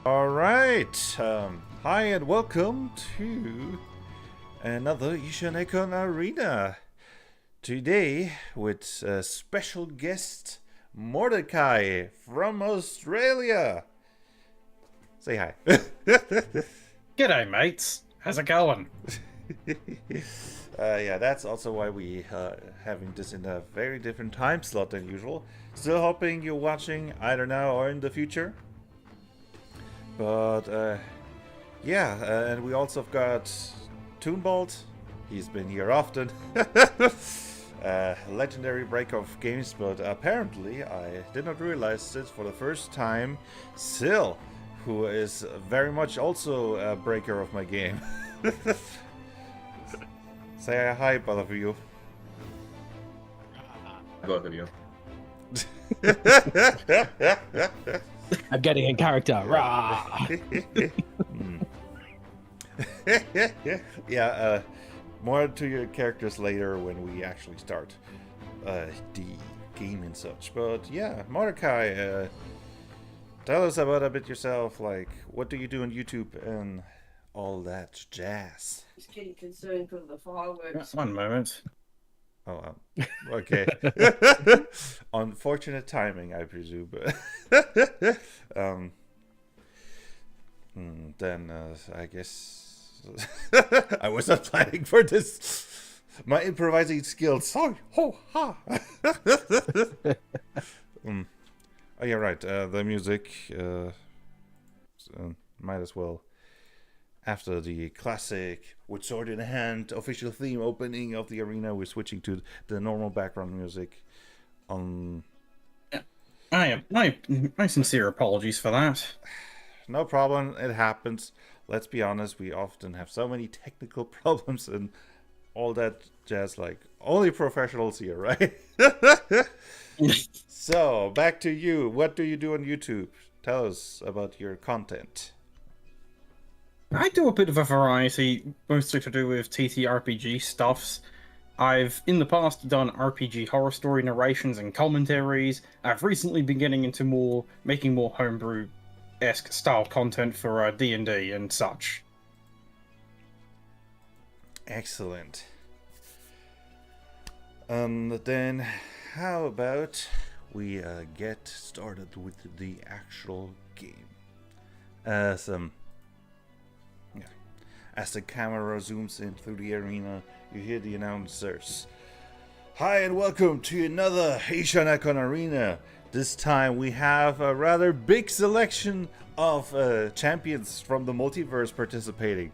All right. Hi and welcome to another Ishanekon Arena. Today with a special guest, Mordecai from Australia. Say hi. G'day, mates. How's it going? Yeah, that's also why we having this in a very different time slot than usual. Still hoping you're watching either now or in the future. But yeah, and we also have got Toonbolt. He's been here often. Legendary break of games, but apparently I did not realize this for the first time. Sil, who is very much also a breaker of my game. Say hi, both of you. Both of you. I'm getting in character. Rah! Yeah, more to your characters later when we actually start the game and such. But yeah, Mordecai, tell us about a bit yourself. Like, what do you do on YouTube and all that jazz? Just getting concerned because of the fireworks. One moment. Oh, okay. Unfortunate timing, I presume. Then I guess I was not planning for this. My improvising skills. Sorry. Ho ha. Oh yeah, right. The music. Might as well. After the classic with sword in hand official theme opening of the arena, we're switching to the normal background music. My sincere apologies for that. No problem, it happens. Let's be honest, we often have so many technical problems and all that jazz, like only professionals here, right? So, back to you. What do you do on YouTube? Tell us about your content. I do a bit of a variety, mostly to do with TTRPG stuffs. I've in the past done RPG horror story narrations and commentaries. I've recently been getting into making more homebrew-esque style content for D&D and such. Excellent. Then how about we get started with the actual game? As the camera zooms in through the arena, you hear the announcers. Hi and welcome to another Ishanekon Arena. This time we have a rather big selection of champions from the multiverse participating.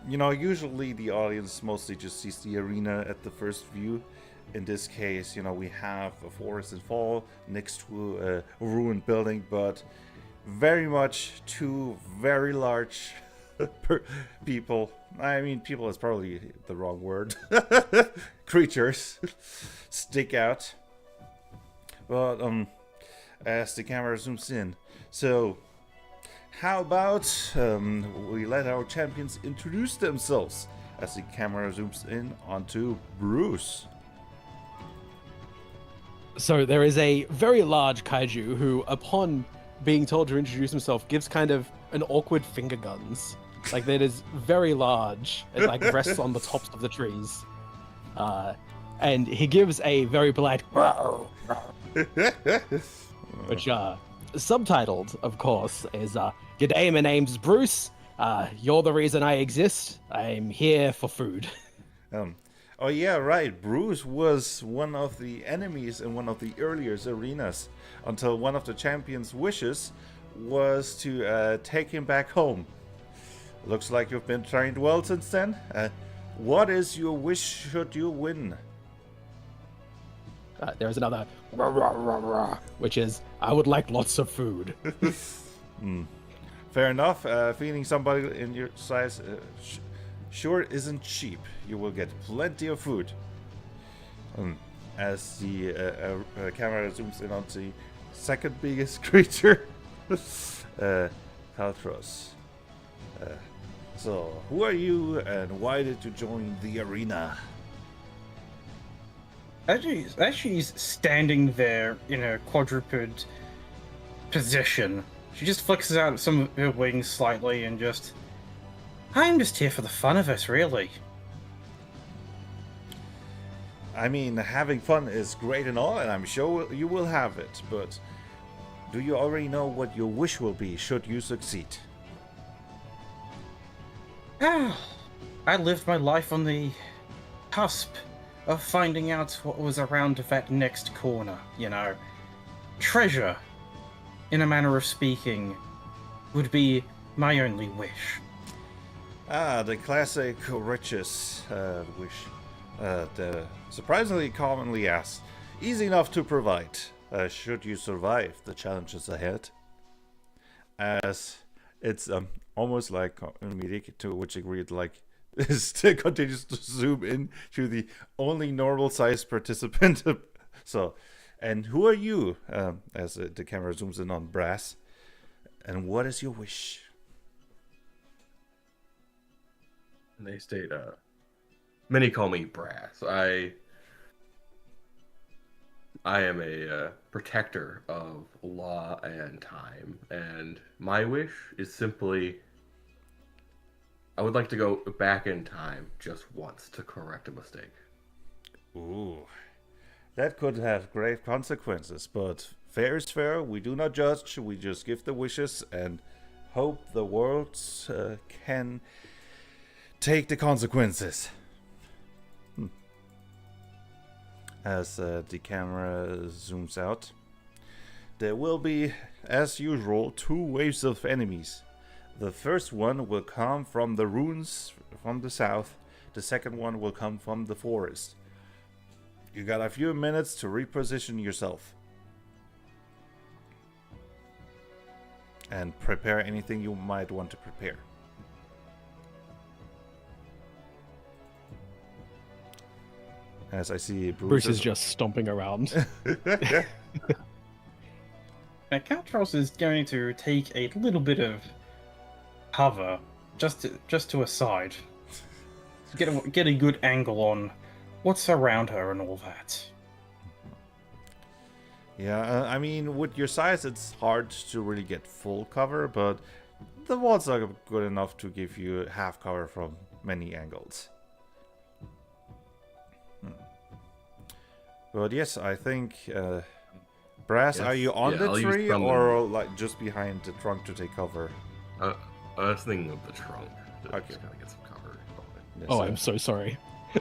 Usually the audience mostly just sees the arena at the first view. In this case, we have a forest in fall next to a ruined building, but very much two very large people. I mean, people is probably the wrong word. Creatures stick out. But as the camera zooms in, so how about we let our champions introduce themselves as the camera zooms in onto Bruce. So there is a very large kaiju who, upon being told to introduce himself, gives kind of an awkward finger guns. Like, that is very large. It like rests on the tops of the trees. And he gives a very polite which subtitled, of course, is "G'day, my name's Bruce. You're the reason I exist. I'm here for food." Oh yeah, right. Bruce was one of the enemies in one of the earlier arenas until one of the champions' wishes was to take him back home. Looks like you've been trained well since then. What is your wish should you win? There's another which is, "I would like lots of food." Fair enough. Feeding somebody in your size sure isn't cheap. You will get plenty of food. As the camera zooms in on the second biggest creature, Kaltros. So, who are you and why did you join the arena? As she's standing there in a quadruped position, she just flexes out some of her wings slightly and just... I'm just here for the fun of it, really. I mean, having fun is great and all, and I'm sure you will have it, but do you already know what your wish will be should you succeed? I lived my life on the cusp of finding out what was around that next corner, you know. Treasure, in a manner of speaking, would be my only wish. Ah, the classic riches wish. The surprisingly commonly asked. Easy enough to provide, should you survive the challenges ahead. As it's almost like comedic, to which degree it like still continues to zoom in to the only normal-sized participant. So, and who are you? As the camera zooms in on Brass. And what is your wish? And they state, many call me Brass. I am a protector of law and time, and my wish is simply I would like to go back in time just once to correct a mistake. Ooh, that could have grave consequences, but fair is fair. We do not judge, we just give the wishes and hope the world can take the consequences. As the camera zooms out, there will be, as usual, 2 waves of enemies. The first one will come from the ruins from the south. The second one will come from the forest. You got a few minutes to reposition yourself. And prepare anything you might want to prepare. As I see Bruce is just stomping around. Now, Caltros is going to take a little bit of cover, just to a side, to get a good angle on what's around her and all that. Yeah, I mean, with your size, it's hard to really get full cover, but the walls are good enough to give you half cover from many angles. But yes, I think, Brass, Yes. are you on Yeah, the I'll use tree some- or like just behind the trunk to take cover? I was thinking of the trunk. Okay. Just gotta get some cover. Yes, Oh, I'm so sorry. I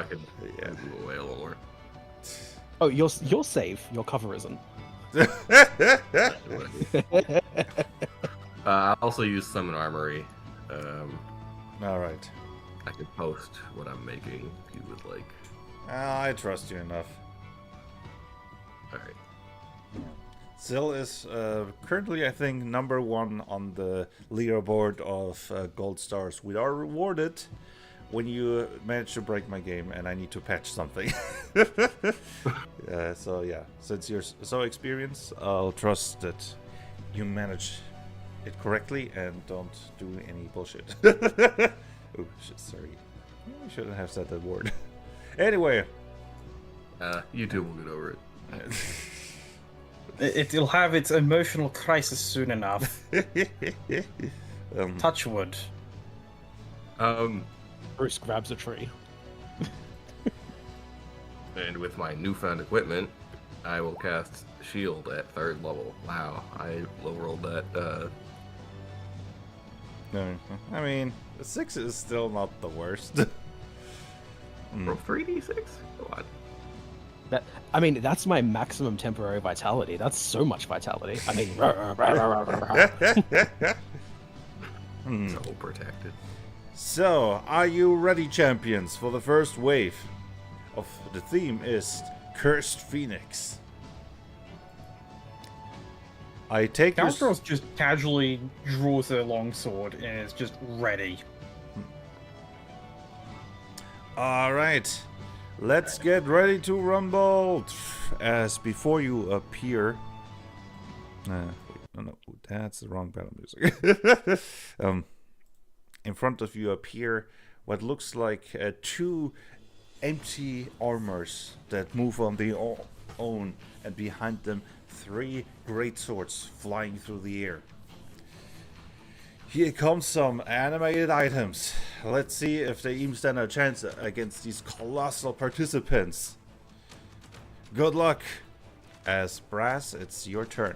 could Yeah. move away a little more. Oh, you're safe. Your cover isn't. I also use Summon Armory. All right. I could post what I'm making if you would like. I trust you enough. Alright. Zill is currently, I think, number 1 on the leaderboard of gold stars. We are rewarded when you manage to break my game and I need to patch something. So yeah, since you're so experienced, I'll trust that you manage it correctly and don't do any bullshit. Oh, shit, sorry. I shouldn't have said that word. Anyway. YouTube will get over it. It'll have its emotional crisis soon enough. um, Touch wood. Bruce grabs a tree. And with my newfound equipment, I will cast Shield at 3rd level. Wow, I low rolled that. no, I mean, 6 is still not the worst. Roll 3d6? Go on. That's my maximum temporary vitality. That's so much vitality. I mean, So protected. So, are you ready, champions, for the first wave? Of the theme is Cursed Phoenix. I take your... Caltros just casually draws her longsword and is just ready. Alright, let's get ready to rumble. As before you appear... no, that's the wrong battle music. In front of you appear what looks like 2 empty armors that move on their own, and behind them 3 great swords flying through the air. Here comes some animated items. Let's see if they even stand a chance against these colossal participants. Good luck. As Brass, it's your turn.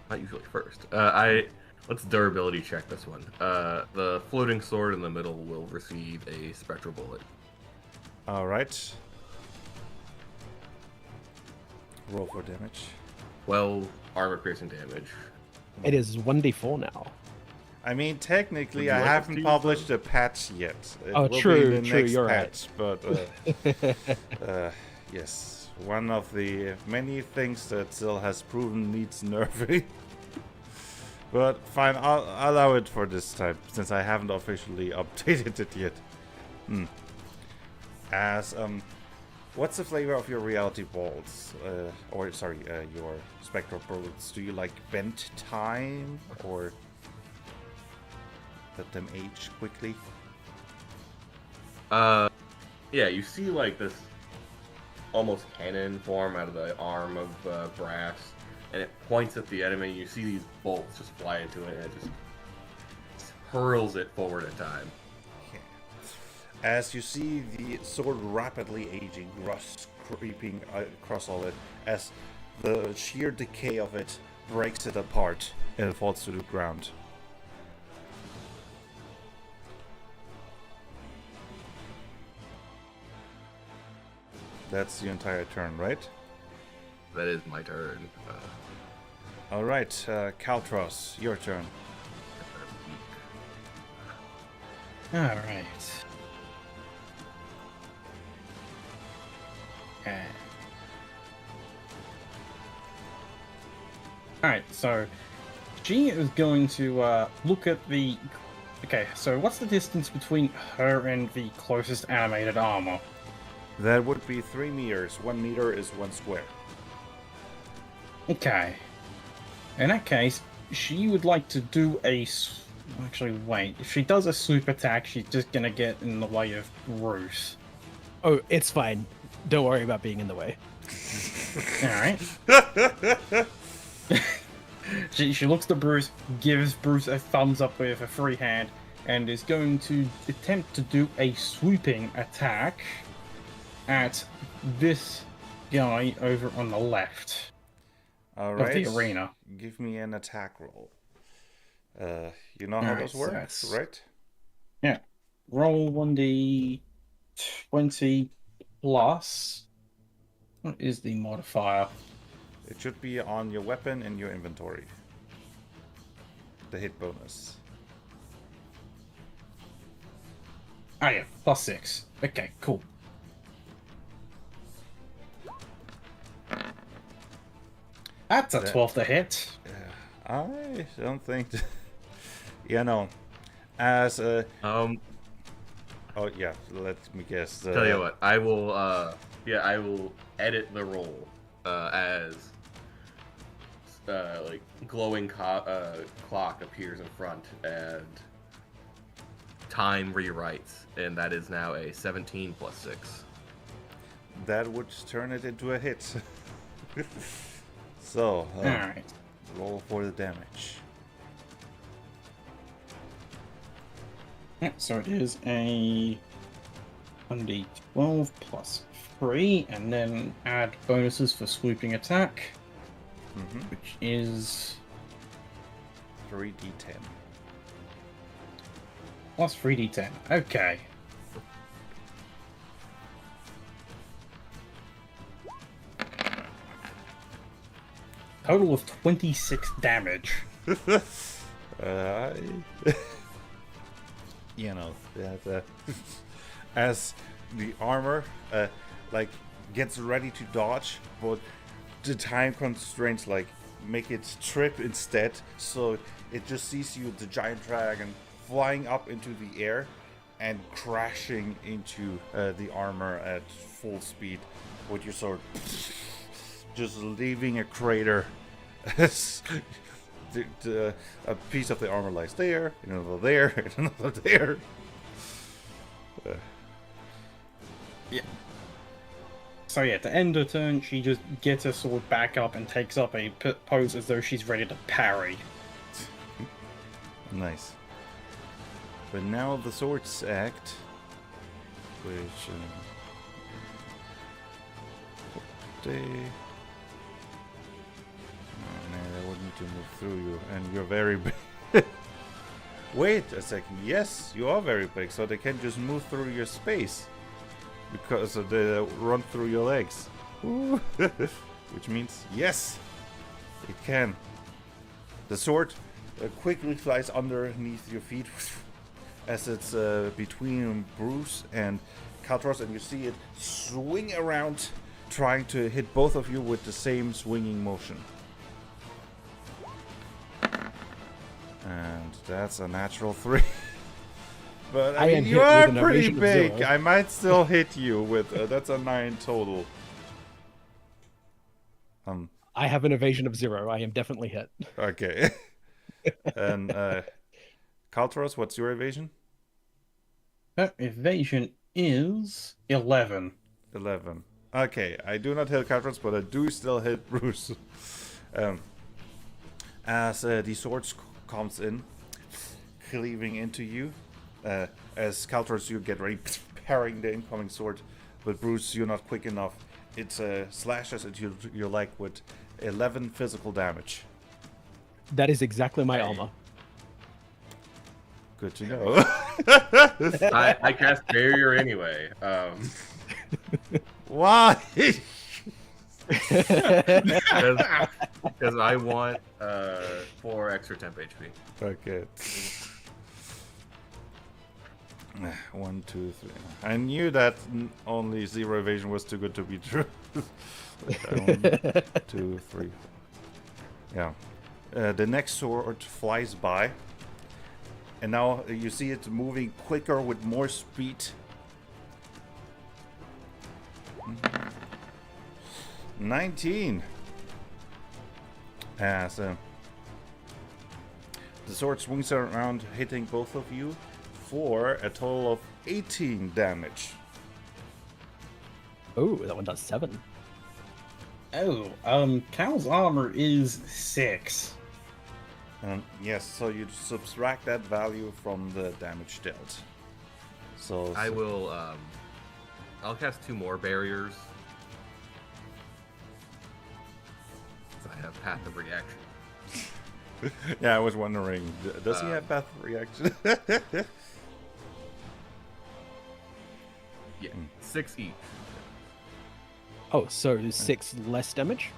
Not usually first. Let's durability check this one. The floating sword in the middle will receive a spectral bullet. Alright. Roll for damage. 12 armor piercing damage. It is 1d4 now. I mean, technically, Would you I like us haven't to use published a patch yet. It Oh, will true, be the true, next you're patch, but yes, one of the many things that still has proven needs nerfing. But fine, I'll allow it for this time, since I haven't officially updated it yet. What's the flavor of your reality bolts? Your spectral bullets? Do you like bent time, or let them age quickly? Yeah, you see like this almost cannon form out of the arm of Brass, and it points at the enemy. You see these bolts just fly into it, and it just hurls it forward in time. As you see the sword rapidly aging, rust creeping across all it, as the sheer decay of it breaks it apart and it falls to the ground. That's the entire turn, right? That is my turn. Alright, Kaltros, your turn. Alright. Okay. Alright, so she is going to look at the... Okay, so what's the distance between her and the closest animated armor? That would be 3 meters. 1 meter is 1 square. Okay. In that case, she would like to do a... Actually, wait. If she does a swoop attack, she's just gonna get in the way of Bruce. Oh, it's fine. Don't worry about being in the way. Alright. She looks to Bruce, gives Bruce a thumbs up with a free hand, and is going to attempt to do a swooping attack at this guy over on the left Alright. of the arena. Give me an attack roll. You know how Alright, this works, that's- right? Yeah. Roll 1d20 plus. What is the modifier? It should be on your weapon in your inventory. The hit bonus. Ah, yeah, +6. Okay, cool. That's a 12 to hit. I don't think... You know, as a... Oh, yeah, let me guess. Tell you what, I will. I will edit the roll as like glowing clock appears in front and time rewrites, and that is now a 17 plus 6. That would turn it into a hit. So, Alright. roll for the damage. Yeah, so it is a 1d12 plus 3, and then add bonuses for swooping attack, which is 3d10. plus 3d10. Okay. Total of 26 damage. You know, that as the armor like gets ready to dodge, but the time constraints like make it trip instead, so it just sees you, the giant dragon, flying up into the air and crashing into the armor at full speed with your sword just leaving a crater. A piece of the armor lies there, another there, and another there. Yeah. So yeah, to end her turn, she just gets her sword back up and takes up a pose as though she's ready to parry. Nice. But now the swords act, which they. Oh man, I would need to move through you, and you're very big. Wait a second. Yes, you are very big, so they can just move through your space because they run through your legs. Which means yes, it can. The sword quickly flies underneath your feet as it's between Bruce and Kaltros, and you see it swing around, trying to hit both of you with the same swinging motion. And that's a natural 3. But I mean, you are pretty big. I might still hit you with that's a 9 total. I have an evasion of 0. I am definitely hit. Okay. And Kaltros, what's your evasion? Evasion is 11. 11. Okay, I do not hit Kaltros, but I do still hit Bruce. As the swords comes in, cleaving into you. As Kaltros, you get ready, parrying the incoming sword, but Bruce, you're not quick enough. It slashes into your leg with 11 physical damage. That is exactly my armor. Good to know. I cast barrier anyway. Why? Because I want 4 extra temp HP. Okay. 1, 2, 3. I knew that only 0 evasion was too good to be true. 1, 2, 3. Yeah. The next sword flies by, and now you see it moving quicker with more speed. 19. As the sword swings around, hitting both of you for a total of 18 damage. Oh, that one does 7. Oh, Cal's armor is 6. Yes, so you subtract that value from the damage dealt. So I will. I'll cast 2 more barriers. So I have path of reaction. Yeah, I was wondering, does he have path of reaction? Yeah, 6 each. Oh, so 6 less damage?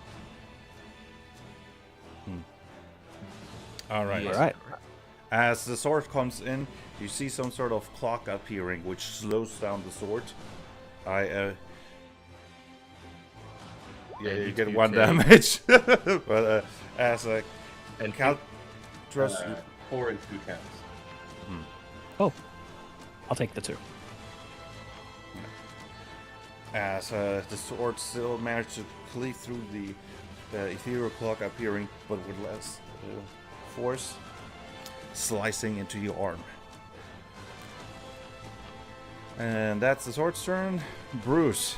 All right. Yes. All right. As the sword comes in, you see some sort of clock appearing, which slows down the sword. Yeah, you get 1 damage. But as a And trust 4 and 2 counts. Oh, I'll take the 2. as the sword still managed to cleave through the ethereal clock appearing, but with less force, slicing into your arm. And that's the sword's turn. Bruce.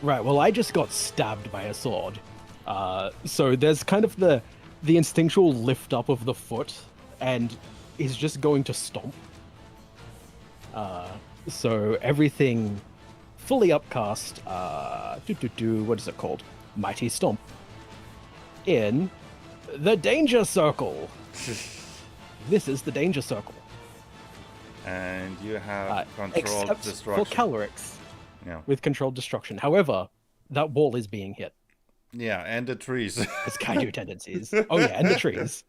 Right, well, I just got stabbed by a sword. So there's kind of the instinctual lift up of the foot, and he's just going to stomp. So everything fully upcast, what is it called? Mighty Stomp. In the Danger Circle. This is the Danger Circle. And you have controlled except destruction. for Calrix, Yeah. with controlled destruction. However, that wall is being hit. Yeah, and the trees. It's kaiju tendencies. Oh yeah, and the trees.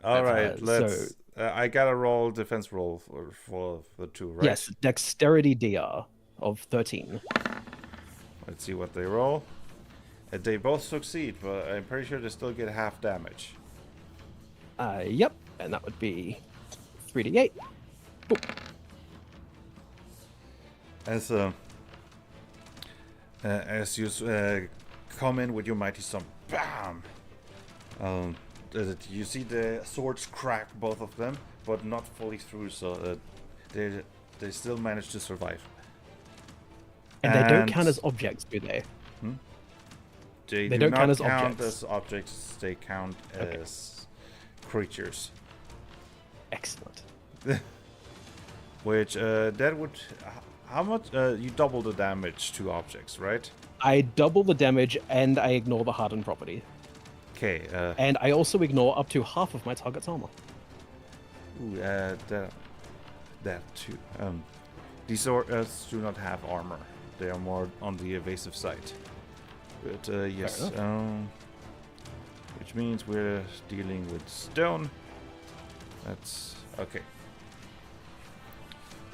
All right, so- let's. I gotta roll defense roll for the 2, right? Yes, Dexterity DR of 13. Let's see what they roll. They both succeed, but I'm pretty sure they still get half damage. Yep, and that would be 3d8. Boom. As as you come in with your mighty storm. Bam! You see the swords crack, both of them, but not fully through, so they still manage to survive. And they don't count as objects, do they? They They do don't not count as count objects. as objects. They count as creatures. Excellent. Which that would how much you double the damage to objects, right? I double the damage and I ignore the hardened property. Okay. And I also ignore up to half of my target's armor. Ooh, that too. These swords do not have armor. They are more on the evasive side. But yes, which means we're dealing with stone. That's okay.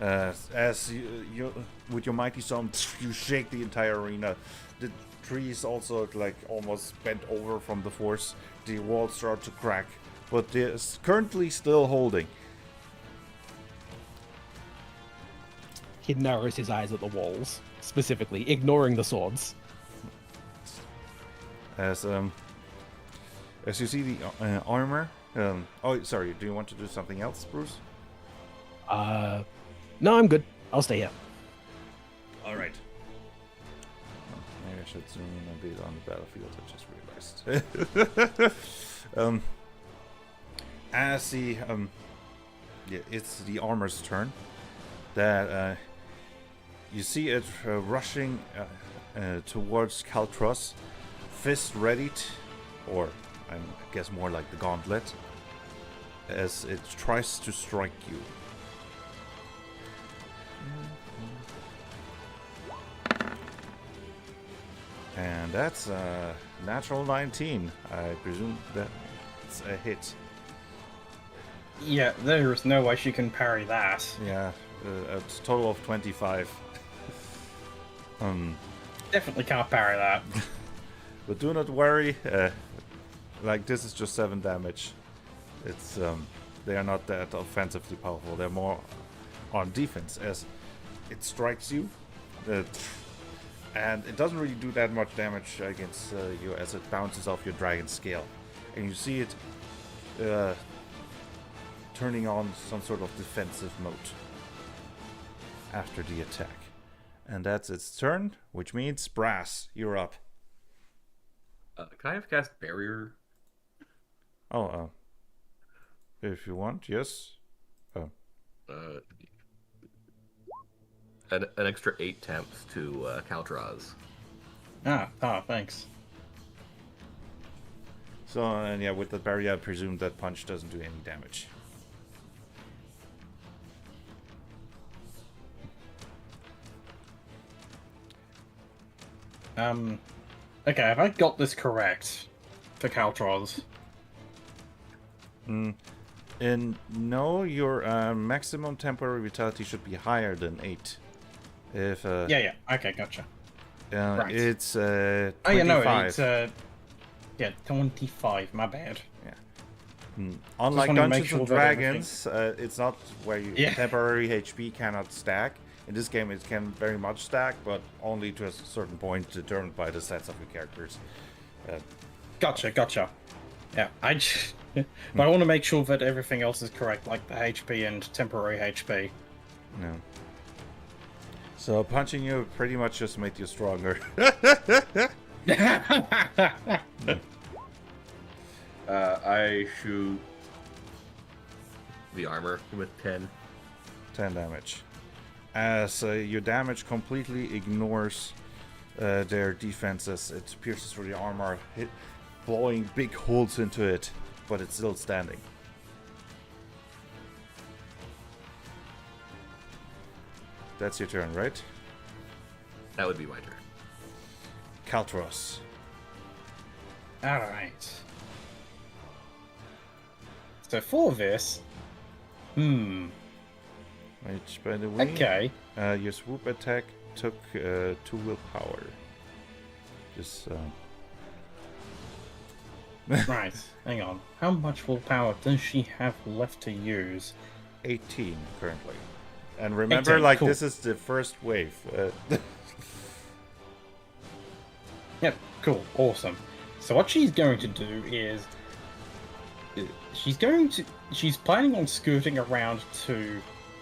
As you with your mighty storm, you shake the entire arena. The trees also like almost bent over from the force. The walls start to crack, but they're currently still holding. He narrows his eyes at the walls, specifically, ignoring the swords. As you see the armor. Oh, sorry. Do you want to do something else, Bruce? No, I'm good. I'll stay here. All right. Maybe I should zoom in a bit on the battlefield. I just realized. As the yeah, it's the armor's turn. That you see it rushing towards Kaltros, fist readied, or I guess more like the gauntlet, as it tries to strike you. And that's a natural 19. I presume that's a hit. Yeah, there's no way she can parry that. Yeah, a total of 25. Definitely can't parry that. But do not worry. Like this is just 7 damage. It's they are not that offensively powerful. They're more on defense as it strikes you. And it doesn't really do that much damage against you as it bounces off your dragon scale. And you see it turning on some sort of defensive mode after the attack. And that's its turn, which means Brass, you're up. Can I have cast barrier? Oh, if you want, yes. Oh. An extra 8 temps to Kaltraz. Thanks. So, and yeah, with the barrier, I presume that punch doesn't do any damage. Okay, have I got this correct for Kaltros? And no, your maximum temporary vitality should be higher than 8. If Yeah, okay, gotcha. Right. It's 25. Oh yeah, no, it's 25. My bad. Unlike wanted to make Dungeons sure and that Dragons, it's not where you Yeah. temporary HP cannot stack. In this game, it can very much stack, but only to a certain point determined by the stats of your characters. Gotcha. Yeah, but I want to make sure that everything else is correct, like the HP and temporary HP. No. So punching you pretty much just made you stronger. I shoot the armor with 10. 10 damage. As your damage completely ignores their defenses, it pierces through the armor, blowing big holes into it, but it's still standing. That's your turn, right? That would be my turn. Kaltros. Alright. So for this... Which, by the way, Okay. your swoop attack took 2 willpower. Just, Right, hang on. How much willpower does she have left to use? 18 currently. And remember, 18, like, cool. this is the first wave. Yep, cool, awesome. So what she's going to do is she's planning on skirting around to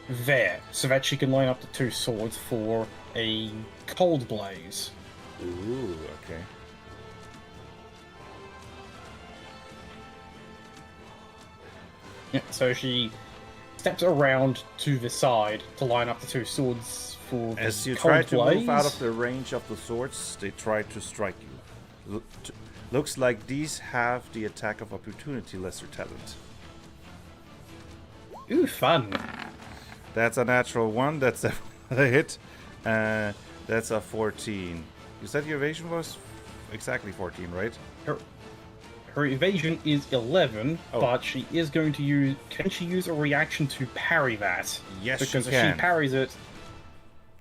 there so that she can line up the two swords for a cold blaze. Ooh, okay. Yeah, so she steps around to the side to line up the two swords for the As you cold try to blaze. move out of the range of the swords, they try to strike you. Looks like these have the attack of opportunity lesser talent. Ooh, fun. That's a natural one. That's a hit. That's a 14. You said your evasion was exactly 14, right? Her evasion is 11, Oh. but she is going to use... Can she use a reaction to parry that? Yes, Because she if can. she parries it,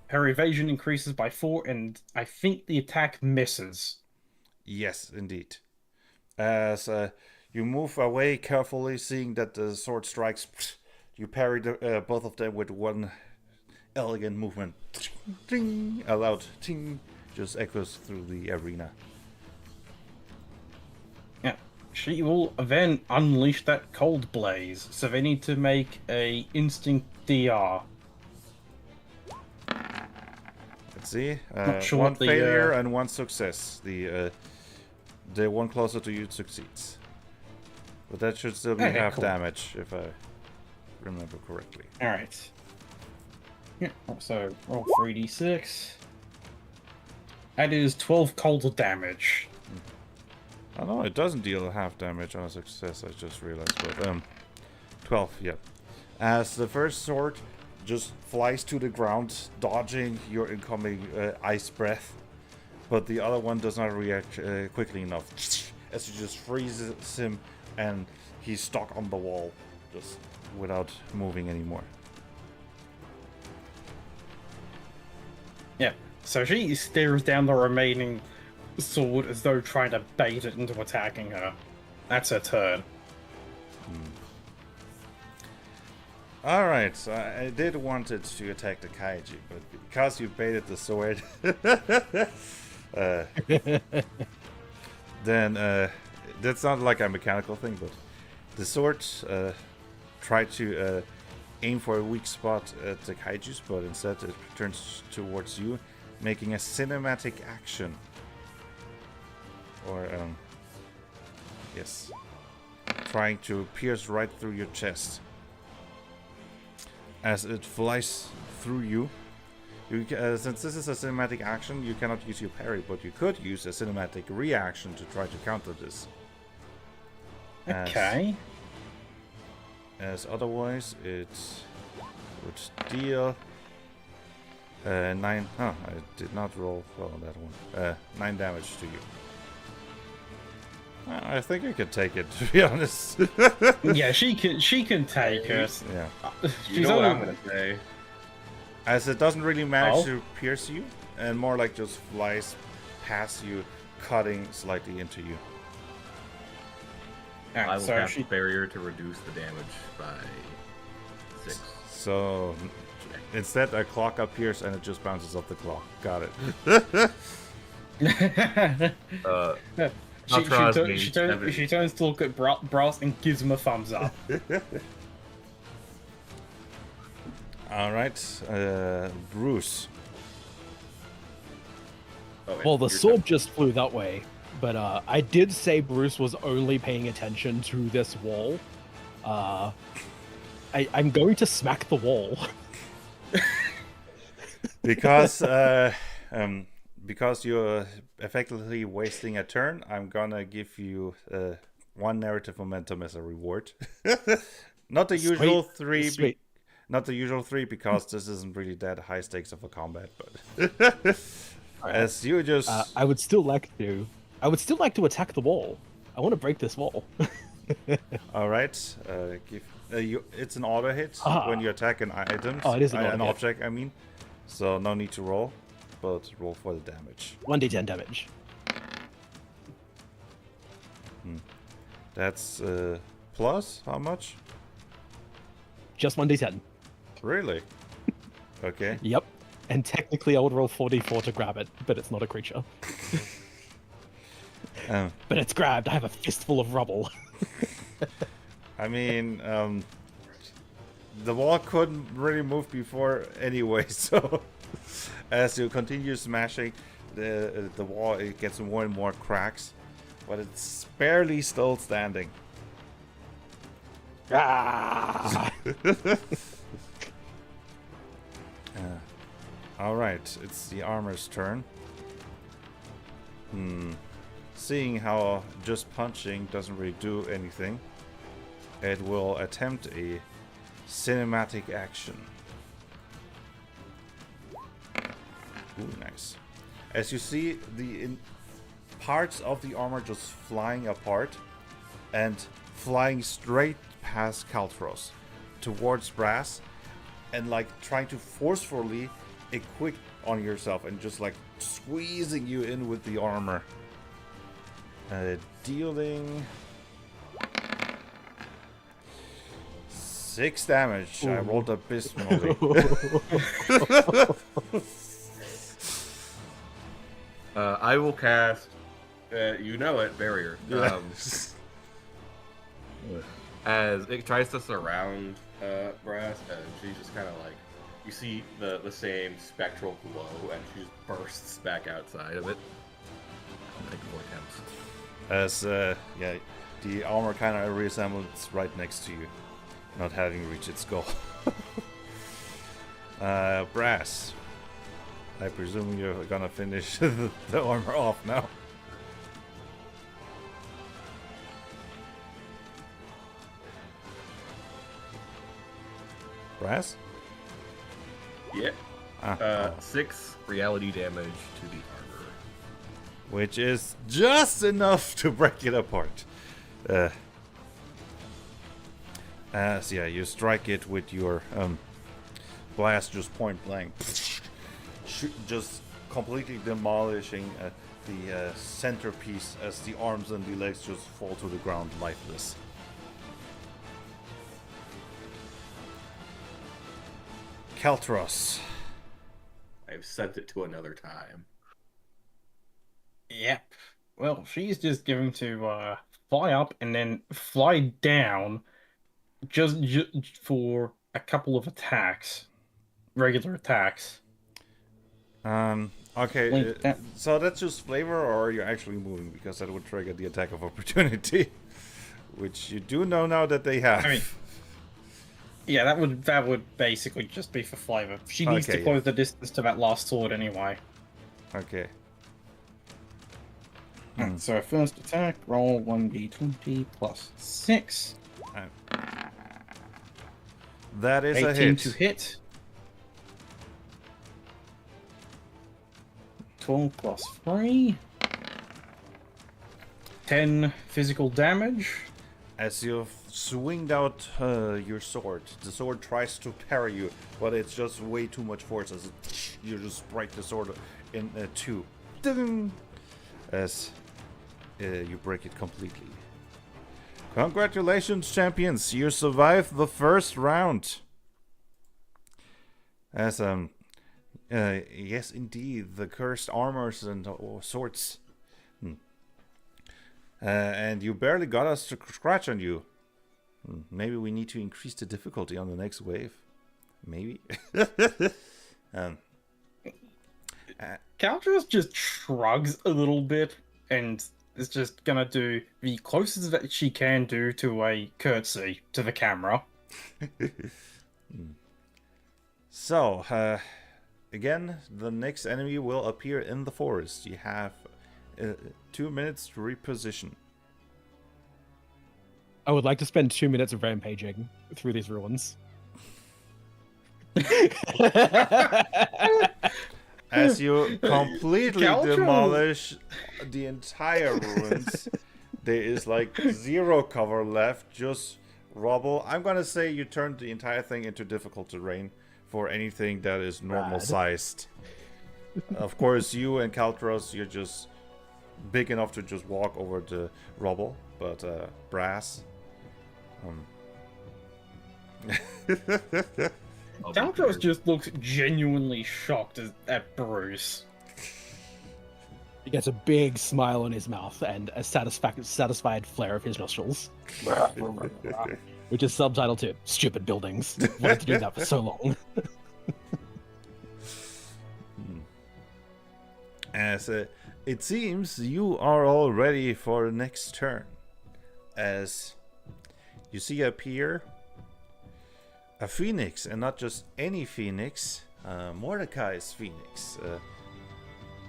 her evasion increases by 4, and I think the attack misses. Yes, indeed. As you move away carefully, seeing that the sword strikes, you parry both of them with one elegant movement. Ting, a loud ting just echoes through the arena. Yeah. She will then unleash that cold blaze, so they need to make a instinct DR. Let's see. Not sure one what the, failure and one success. The one closer to you succeeds. But that should still be Okay, half cool. damage, if I remember correctly. Alright. Yeah, so roll 3d6. That is 12 cold damage. Oh no, it doesn't deal half damage on a success, I just realized. But 12, yeah. As the first sword just flies to the ground, dodging your incoming ice breath. But the other one does not react quickly enough. As it just freezes him and he's stuck on the wall, just without moving anymore. Yeah, so she stares down the remaining sword as though trying to bait it into attacking her. That's her turn. Alright, so I did want it to attack the kaiji, but because you baited the sword, then that's not like a mechanical thing, but the sword tried to aim for a weak spot at the kaijus, but instead it turns towards you, making a cinematic action. Or, yes, trying to pierce right through your chest. As it flies through you, since this is a cinematic action, you cannot use your parry, but you could use a cinematic reaction to try to counter this. Okay. As otherwise, it would deal 9. Oh, I did not roll well on that one. 9 damage to you. I think I could take it, to be honest. Yeah, she can take it. Yeah. You know what I'm gonna say. As it doesn't really manage Oh. to pierce you, and more like just flies past you, cutting slightly into you. Alright, I will so have she barrier to reduce the damage by 6. So instead, a clock appears and it just bounces off the clock. Got it. she turns to look at Brass and gives him a thumbs up. All right, Bruce. Oh, wait, Well, the you're sword done. just flew that way, but I did say Bruce was only paying attention to this wall. I'm going to smack the wall. Because you're effectively wasting a turn, I'm gonna give you 1 narrative momentum as a reward. Not the usual 3. Sweet. Not the usual 3 because this isn't really that high stakes of a combat, but as you just I would still like to attack the wall. I want to break this wall. all right, it's an auto hit when you attack an item. Oh, it is an auto an hit. object, I mean. So no need to roll, but roll for the damage. 1d10 damage. That's plus how much? Just 1d10. Really? Okay. Yep. And technically I would roll 4d4 to grab it, but it's not a creature. But it's grabbed. I have a fistful of rubble. I mean, the wall couldn't really move before anyway, so as you continue smashing the wall, it gets more and more cracks, but it's barely still standing. Ah! Alright, it's the armor's turn. Seeing how just punching doesn't really do anything, it will attempt a cinematic action. Ooh, nice. As you see, parts of the armor just flying apart and flying straight past Kaltros towards Brass, and like trying to forcefully equip on yourself and just like squeezing you in with the armor. Dealing 6 damage. Ooh. I rolled abysmally. I will cast, barrier. As it tries to surround Brass, and she's just kind of like, you see the same spectral glow, and she just bursts back outside of it. Like a vortex. As the armor kind of reassembles right next to you, not having reached its goal. Brass, I presume you're gonna finish the armor off now. Brass? Yeah. 6 reality damage to the armor. Which is just enough to break it apart. So yeah, you strike it with your blast just point blank. Just completely demolishing the centerpiece as the arms and the legs just fall to the ground lifeless. Kaltros. I've sent it to another time. Yep. Well, she's just going to fly up and then fly down just for a couple of attacks. Regular attacks. Okay, so that's just flavor, or are you actually moving? Because that would trigger the attack of opportunity. Which you do know now that they have. I mean, yeah, that would basically just be for flavor. She needs to close the distance to that last sword anyway. Okay. So first attack, roll 1d20 plus 6. That is 18 a hit. To hit. 12 plus 3. 10 physical damage. As you swing out your sword, the sword tries to parry you, but it's just way too much force as you just break the sword in two. As you break it completely. Congratulations, champions! You survived the first round. As yes, indeed, the cursed armors and swords. And you barely got us to scratch on you. Maybe we need to increase the difficulty on the next wave. Maybe. Kaltros just shrugs a little bit and is just gonna do the closest that she can do to a curtsy to the camera. So, again, the next enemy will appear in the forest. You have 2 minutes to reposition. I would like to spend 2 minutes of rampaging through these ruins. As you completely demolish the entire ruins, there is like 0 cover left, just rubble. I'm gonna say you turned the entire thing into difficult terrain for anything that is normal sized. Of course, you and Kaltros, you're just big enough to just walk over the rubble, but Brass. Kaltros just looks genuinely shocked at Bruce. He gets a big smile on his mouth and a satisfied flare of his nostrils. Which is subtitled to "Stupid buildings." Wanted to do that for so long. As it seems you are all ready for the next turn. As you see up here a phoenix, and not just any phoenix, Mordecai's phoenix.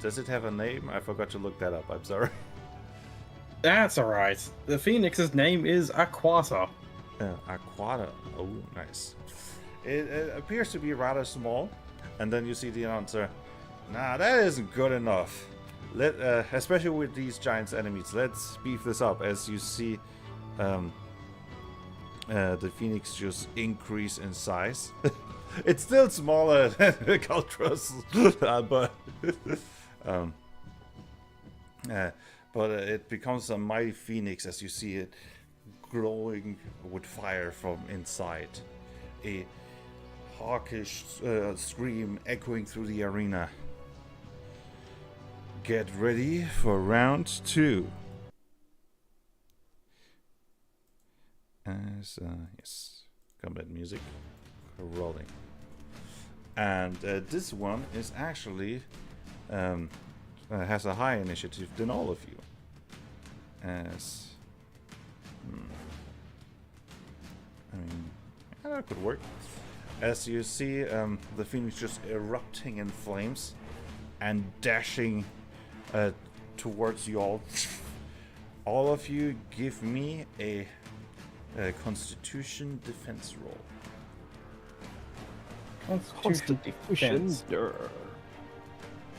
Does it have a name? I forgot to look that up. I'm sorry. That's alright. The phoenix's name is Aquata. Aquata. Oh, nice. It appears to be rather small, and then you see the announcer. Nah, that isn't good enough. Especially with these giant enemies, let's beef this up. As you see, the phoenix just increase in size. It's still smaller than the Caltros, but it becomes a mighty phoenix as you see it glowing with fire from inside. A hawkish scream echoing through the arena. Get ready for round 2. As yes, combat music rolling, and this one is actually has a higher initiative than all of you. As I mean, that could work. As you see, the phoenix just erupting in flames and dashing towards you all. All of you, give me a Constitution defense roll. Constitution defense.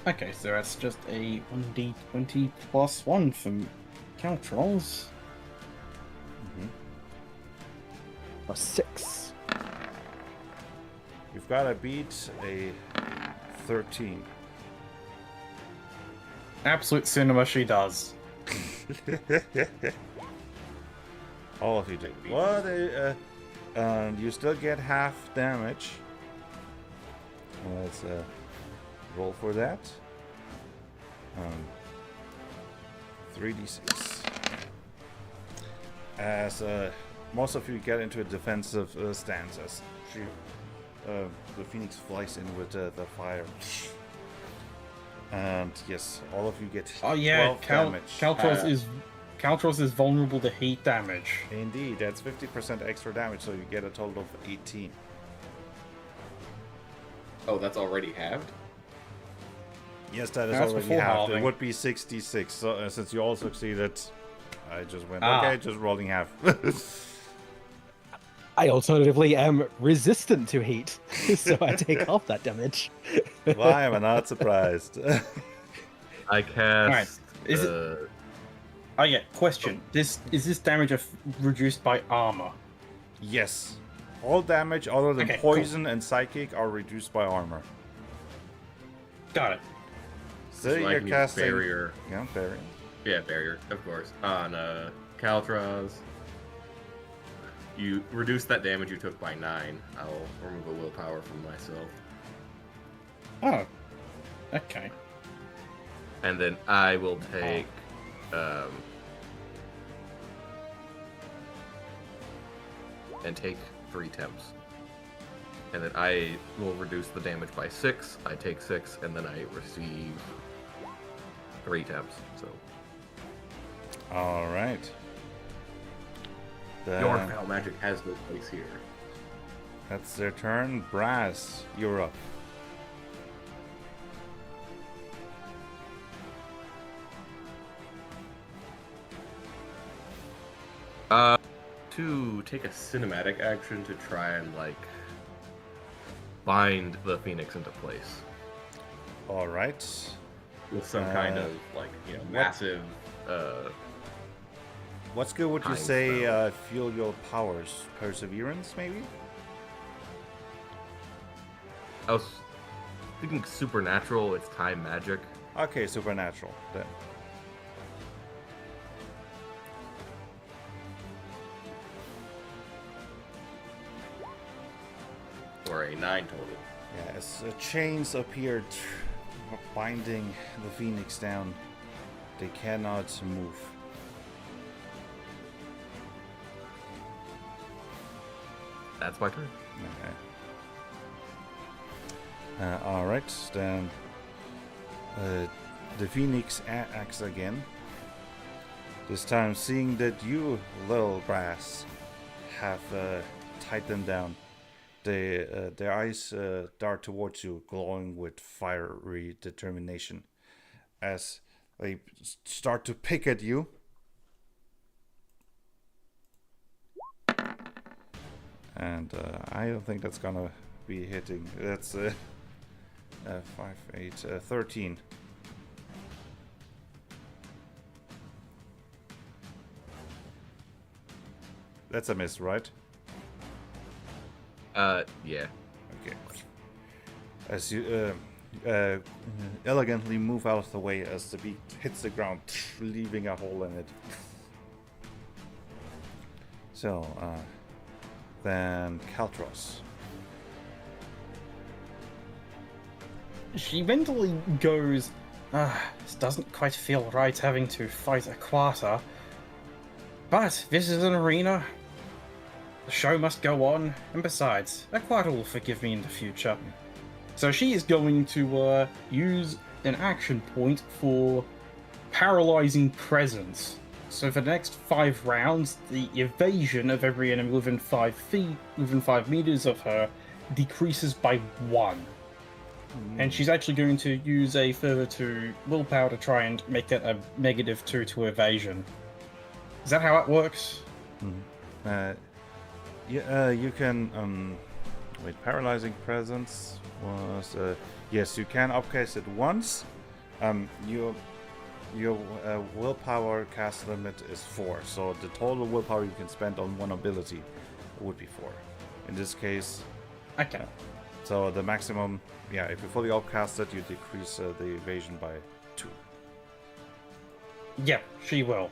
Okay, so that's just a 1d20 plus 1 from Caltrolls. A 6. You've got to beat a 13. Absolute cinema she does. All of you do. Well, you still get half damage. Let's roll for that. 3d6. As most of you get into a defensive stance, as the phoenix flies in with the fire. And yes, all of you get 12 damage. Caltros is vulnerable to heat damage. Indeed, that's 50% extra damage, so you get a total of 18. Oh, that's already halved? Yes, that is That's already before half. halving. It would be 66. So since you all succeeded, I just went, Ah. okay, just rolling half. I alternatively am resistant to heat, so I take half that damage. Why am I not surprised? I cast. Is it- Oh yeah, question. Is this damage reduced by armor? Yes. All damage other than Okay, cool. poison and psychic are reduced by armor. Got it. So So I you're can use casting... barrier. Yeah, barrier. Yeah, barrier, of course. On Caltraz, you reduce that damage you took by 9. I'll remove a willpower from myself. Oh. Okay. And then I will take. And take 3 temps. And then I will reduce the damage by 6. I take 6, and then I receive 3 temps. So All right. your foul magic has no place here. That's their turn. Brass, you're up. To take a cinematic action to try and bind the phoenix into place All right. with some kind of massive. What skill would you Time say spell. fuel your powers? Perseverance, maybe? I was thinking supernatural. It's time magic. Okay, supernatural. Then. Or a 9 total. Yes, chains appeared, binding the phoenix down. They cannot move. That's my turn. Okay. Alright, then the Phoenix acts again. This time, seeing that you, little brass, have tied them down, their eyes dart towards you, glowing with fiery determination. As they start to pick at you. And I don't think that's gonna be hitting. That's 5, 8, 13. That's a miss, right? Yeah. Okay. As you elegantly move out of the way as the beak hits the ground, leaving a hole in it. So, then Kaltros. She mentally goes, this doesn't quite feel right having to fight a quarter. But this is an arena. The show must go on, and besides, a quarter will forgive me in the future. So she is going to use an action point for paralyzing presence. So for the next 5 rounds, the evasion of every enemy within 5 feet, within 5 meters of her, decreases by 1. And she's actually going to use a further 2 willpower to try and make that a -2 to evasion. Is that how it works? You can wait. Paralyzing presence was yes. You can upcast it once. Your willpower cast limit is 4, so the total willpower you can spend on one ability would be 4. In this case, Okay. so the maximum, yeah, if you fully upcast it, you decrease the evasion by 2. Yeah, she will.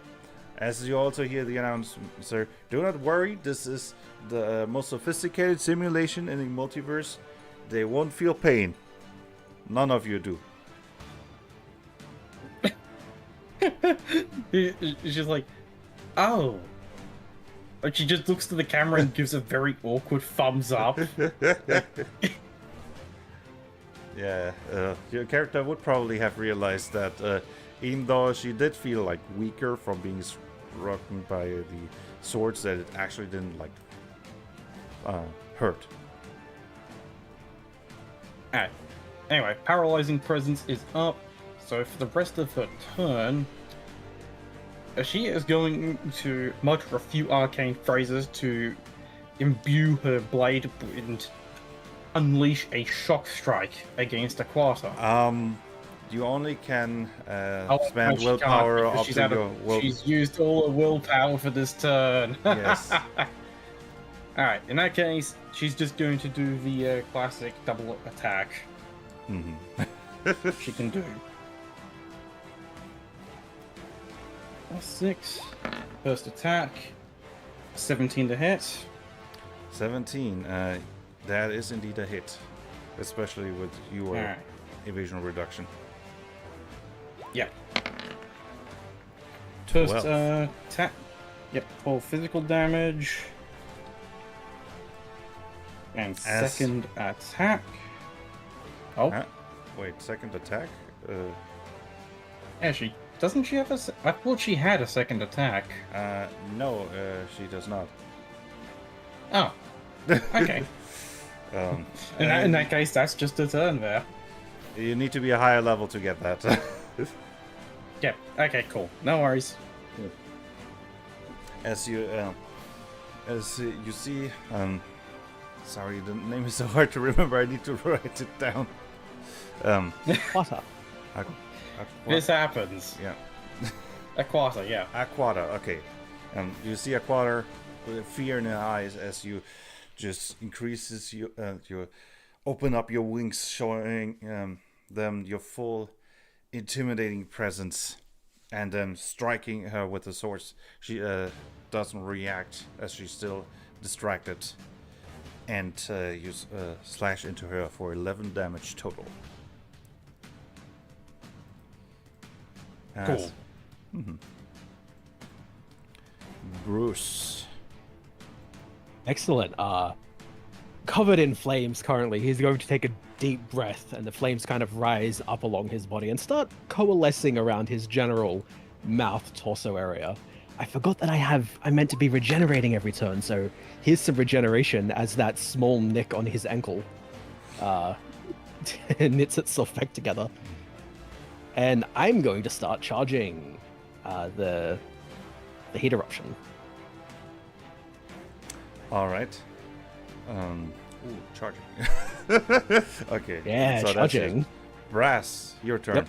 As you also hear the announcer, do not worry, this is the most sophisticated simulation in the multiverse. They won't feel pain. None of you do. She's like, oh. But she just looks to the camera and gives a very awkward thumbs up. Yeah, your character would probably have realized that even though she did feel like weaker from being struck by the swords, that it actually didn't like hurt. Alright. Anyway, paralyzing presence is up. So for the rest of her turn, she is going to mutter a few arcane phrases to imbue her blade and unleash a shock strike against a quarter. You only can Oh, spend she willpower can't, up because to your will. she's used all her willpower for this turn. Yes. Alright, in that case, she's just going to do the classic double attack she can do. 6. First attack. 17 to hit. 17. That is indeed a hit, especially with your Alright. evasion reduction. Yeah. First 12. attack. Yep, 12 physical damage. And second attack. Oh, Wait, second attack? yeah, doesn't she have a? I thought she had a second attack. No, she does not. Oh, okay. In that case, that's just a turn there. You need to be a higher level to get that. Yeah. Okay. Cool. No worries. As you see, sorry, the name is so hard to remember. I need to write it down. Quarter. This happens. Yeah. A quarter. Yeah. Aquata, okay. You see Aquata with fear in her eyes as you just increases your open up your wings, showing them your full intimidating presence, and then striking her with the swords. She doesn't react as she's still distracted, and you slash into her for 11 damage total. Cool. Bruce. Excellent. Covered in flames currently, he's going to take a deep breath, and the flames kind of rise up along his body and start coalescing around his general mouth torso area. I forgot that I'm meant to be regenerating every turn, so here's some regeneration as that small nick on his ankle knits itself back together. And I'm going to start charging the heat eruption. All right. Ooh, charging. Okay. Yeah, so charging. That's it. Brass, your turn. Yep.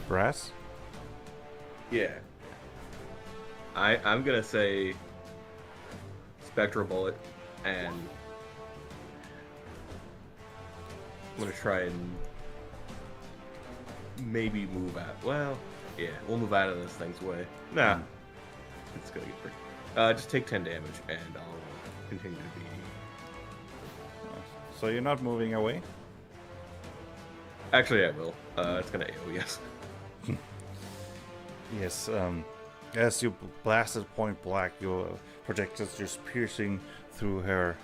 Brass? Yeah. I'm gonna say Spectral Bullet, and I'm gonna try and maybe move out. Well, yeah, we'll move out of this thing's way. Nah, it's gonna get pretty. Just take 10 damage, and I'll continue to be. So you're not moving away? Actually, I will. It's gonna AO, yes. Yes, as you blasted point blank, your projectiles just piercing through her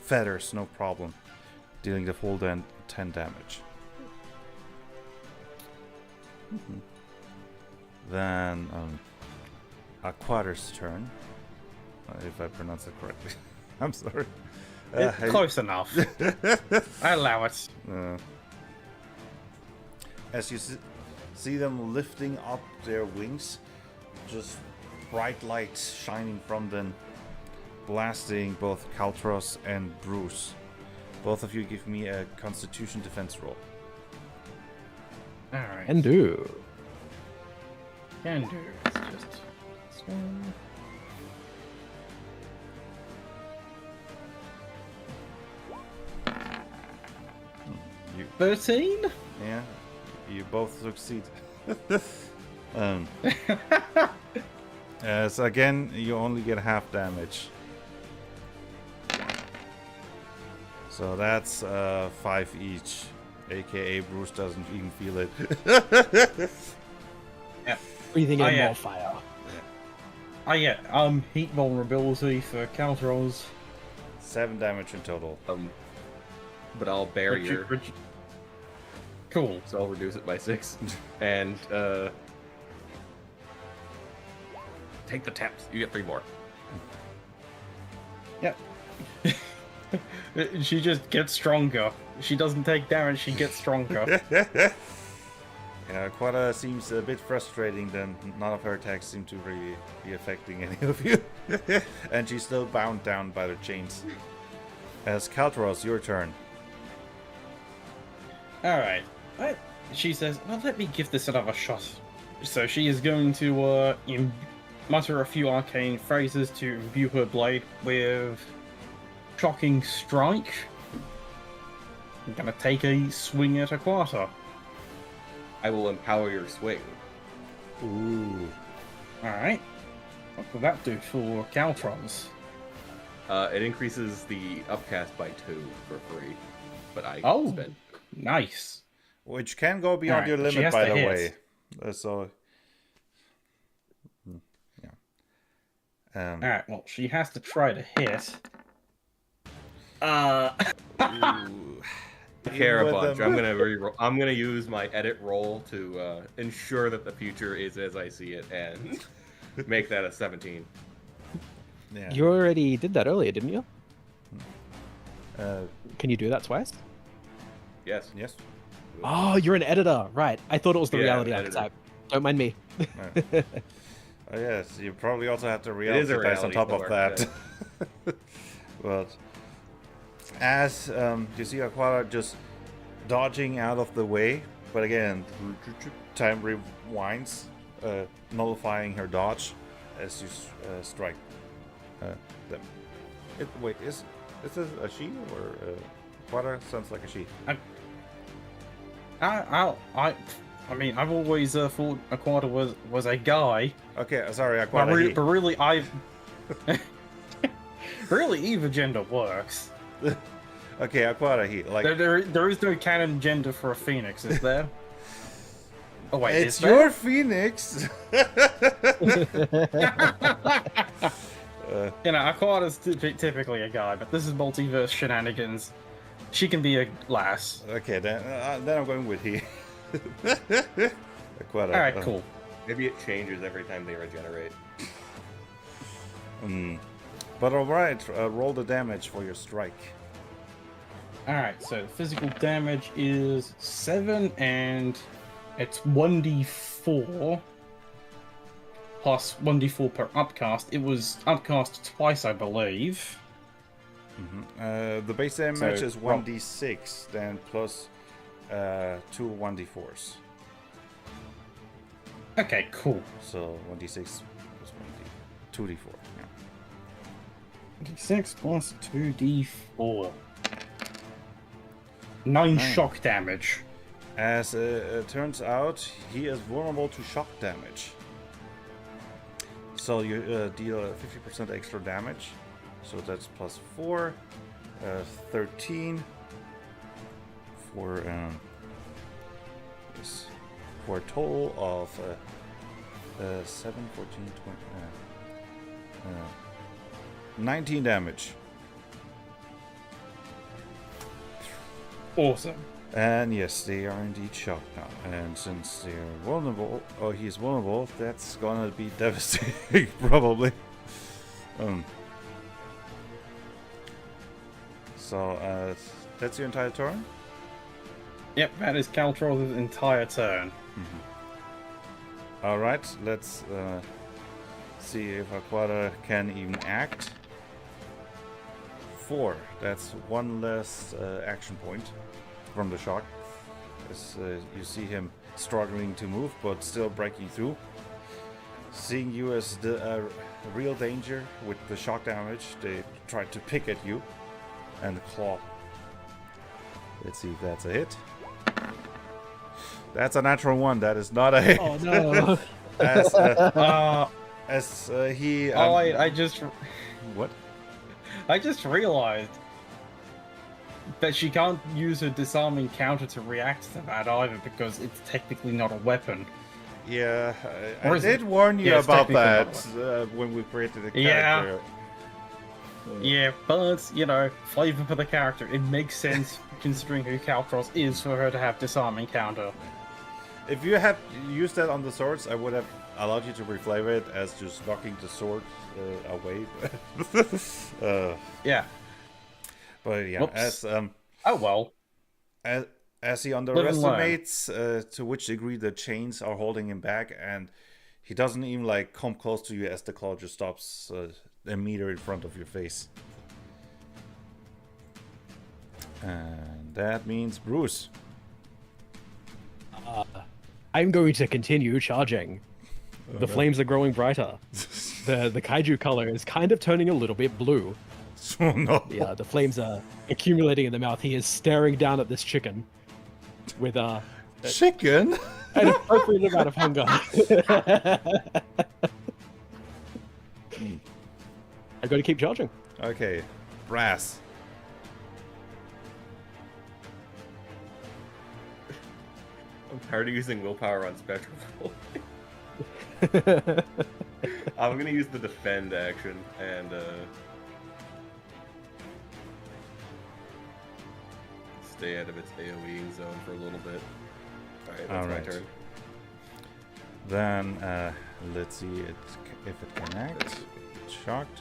feathers, no problem, dealing the full 10 damage. Then Aquater's turn, if I pronounce it correctly. I'm sorry. Close enough. I allow it. As you see them lifting up their wings, just bright lights shining from them, blasting both Kaltros and Bruce. Both of you give me a Constitution defense roll. Alright. Can do. Can do. It's just this one. You, 13? yeah, you both succeed. So again, you only get half damage. So that's 5 each, aka Bruce doesn't even feel it. Yeah. Breathing in yeah. more fire. Oh yeah, heat vulnerability for Caltros. 7 damage in total. But I'll bury her, Cool. so I'll reduce it by 6. And take the taps. You get 3 more. Yep. She just gets stronger. She doesn't take damage, she gets stronger. Yeah, Quada seems a bit frustrating, then none of her attacks seem to really be affecting any of you. And she's still bound down by the chains. As Kaltros, your turn. Alright. She says, well, let me give this another shot. So she is going to mutter a few arcane phrases to imbue her blade with Shocking Strike. I'm gonna take a swing at Aquata. I will empower your swing. Ooh. Alright. What will that do for Caltrons? It increases the upcast by 2 for free, but I Oh, spent. nice. Which can go beyond Alright, your she limit, has by to the hit. way. So, yeah. Alright, well, she has to try to hit. Ooh. Care a With bunch. them. I'm gonna re-roll. I'm gonna use my edit roll to ensure that the future is as I see it, and make that a 17. Yeah. You already did that earlier, didn't you? Uh, Can you do that twice? Yes. yes. Oh, you're an editor, right? I thought it was the Yeah, reality editor. archetype. Don't mind me. Oh, yes, you probably also have to is a reality dice on reality top of killer, that. But as you see Aquata just dodging out of the way, but again, time rewinds, nullifying her dodge as you strike them. Wait, is this a she or Aquata? Sounds like a she. I mean, I've always thought Aquata was a guy. Okay, sorry, But, Aquata. really, really, either gender works. Okay, Aquata, he like There is no canon gender for a phoenix, is there? Oh wait, it's is there? your phoenix. You know, Aquata's typically a guy, but this is multiverse shenanigans. She can be a lass. Okay, then I'm going with he. Aquata. Alright, cool. Maybe it changes every time they regenerate. But alright, roll the damage for your strike. Alright, so physical damage is 7, and it's 1d4 plus 1d4 per upcast. It was upcast twice, I believe. The base damage So, is 1d6, then plus 2 1d4s. Okay, cool. So 1d6 plus 2d4. Yeah. D6 plus 2d4. 9 shock damage. As it turns out, he is vulnerable to shock damage. So you deal 50% extra damage. So that's plus 4, 13 for yes, for a total of 7, 14, 20, 19 damage. Awesome. And yes, they are indeed shocked now. And since they're vulnerable, or he's vulnerable, that's gonna be devastating, probably. So, that's your entire turn? Yep, that is Caltros's entire turn. Alright, let's see if Aquata can even act. 4, that's one less action point from the shock. As you see him struggling to move, but still breaking through. Seeing you as the real danger with the shock damage, they try to pick at you and claw. Let's see if that's a hit. That's a natural 1. That is not a hit. Oh no. As he. Oh wait, I just What? realized that she can't use her disarming counter to react to that either, because it's technically not a weapon. Yeah, I Or is did it? warn you Yeah, it's about technically that when we created the Yeah. character. Yeah, but, you know, flavor for the character. It makes sense, considering who Caltros is, for her to have disarming counter. If you had used that on the swords, I would have allowed you to reflavor it as just knocking the sword away. Yeah. But yeah, Whoops. as Oh well. as he and underestimates to which degree the chains are holding him back, and he doesn't even like come close to you as the claw just stops a meter in front of your face. And that means Bruce. I'm going to continue charging. The flames are growing brighter. The kaiju color is kind of turning a little bit blue. Oh no. Yeah, the flames are accumulating in the mouth. He is staring down at this chicken with Chicken? an appropriate amount of hunger. I got to keep charging. Okay, Brass. I'm tired of using willpower on Spectral. I'm gonna use the defend action and stay out of its AoE zone for a little bit. Alright, that's Alright. my turn. Then let's see if it can act. It's shocked.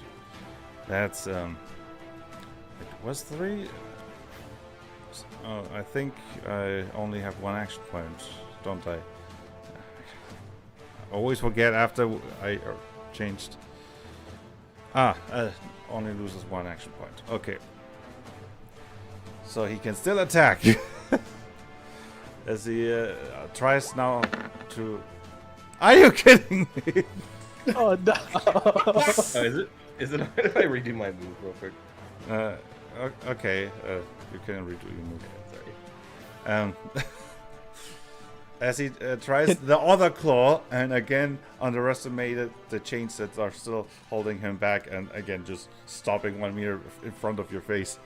That's it was 3. Oh, I think I only have 1 action point, don't I? I always forget after I changed. Only loses 1 action point. Okay. So he can still attack. As he tries now to... Are you kidding me? Oh no! Is it alright if I redo my move real quick? Okay, you can redo your move. Sorry. As he tries the other claw, and again underestimated the chains that are still holding him back, and again just stopping 1 meter in front of your face.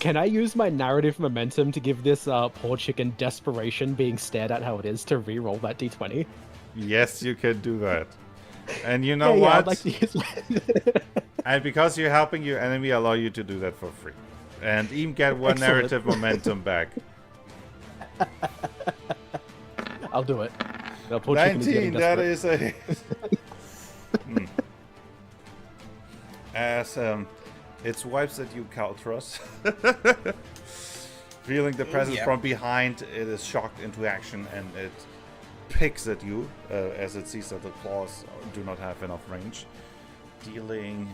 Can I use my narrative momentum to give this poor chicken desperation being stared at how it is to re-roll that d20? Yes, you can do that. And you know Yeah, what? I'd like to use And because you're helping your enemy, allow you to do that for free. And even get one Excellent. narrative momentum back. I'll do it. The poor chicken is getting 19, that desperate. is a... As it swipes at you, Kaltros. Feeling the presence yeah. from behind, it is shocked into action and it picks at you as it sees that the claws do not have enough range, dealing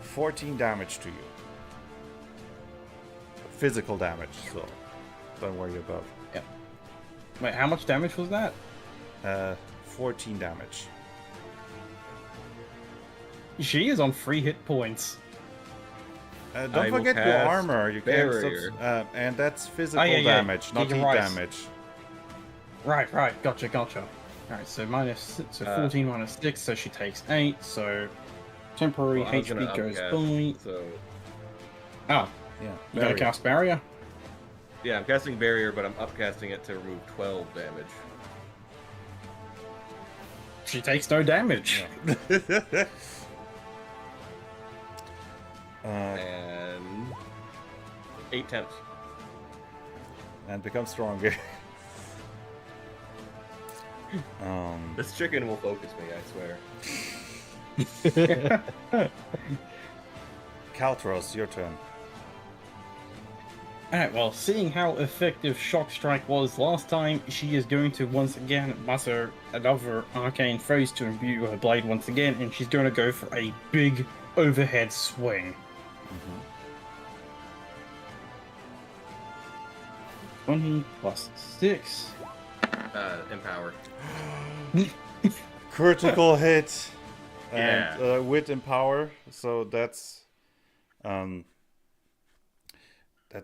14 damage to you. Physical damage, so don't worry about. Yep. Wait, how much damage was that? 14 damage. She is on 3 hit points. Don't I will forget your cast armor. You barrier. can't. And that's physical yeah. damage, not You're heat right. damage. Right. Gotcha. Alright, so 14 minus 6, so she takes 8, so temporary Well, I was gonna HP goes upcast, by. So Yeah. Oh, you gotta barrier. cast barrier? yeah, I'm casting barrier, but I'm upcasting it to remove 12 damage. She takes no damage. And 8 temps. And become stronger. This chicken will focus me, I swear. Kaltros, your turn. Alright, well, seeing how effective Shock Strike was last time, she is going to once again muster another arcane phrase to imbue her blade once again, and she's going to go for a big overhead swing. 20 plus 6. Empower. Critical hit. Yeah. And wit and power. So that's that's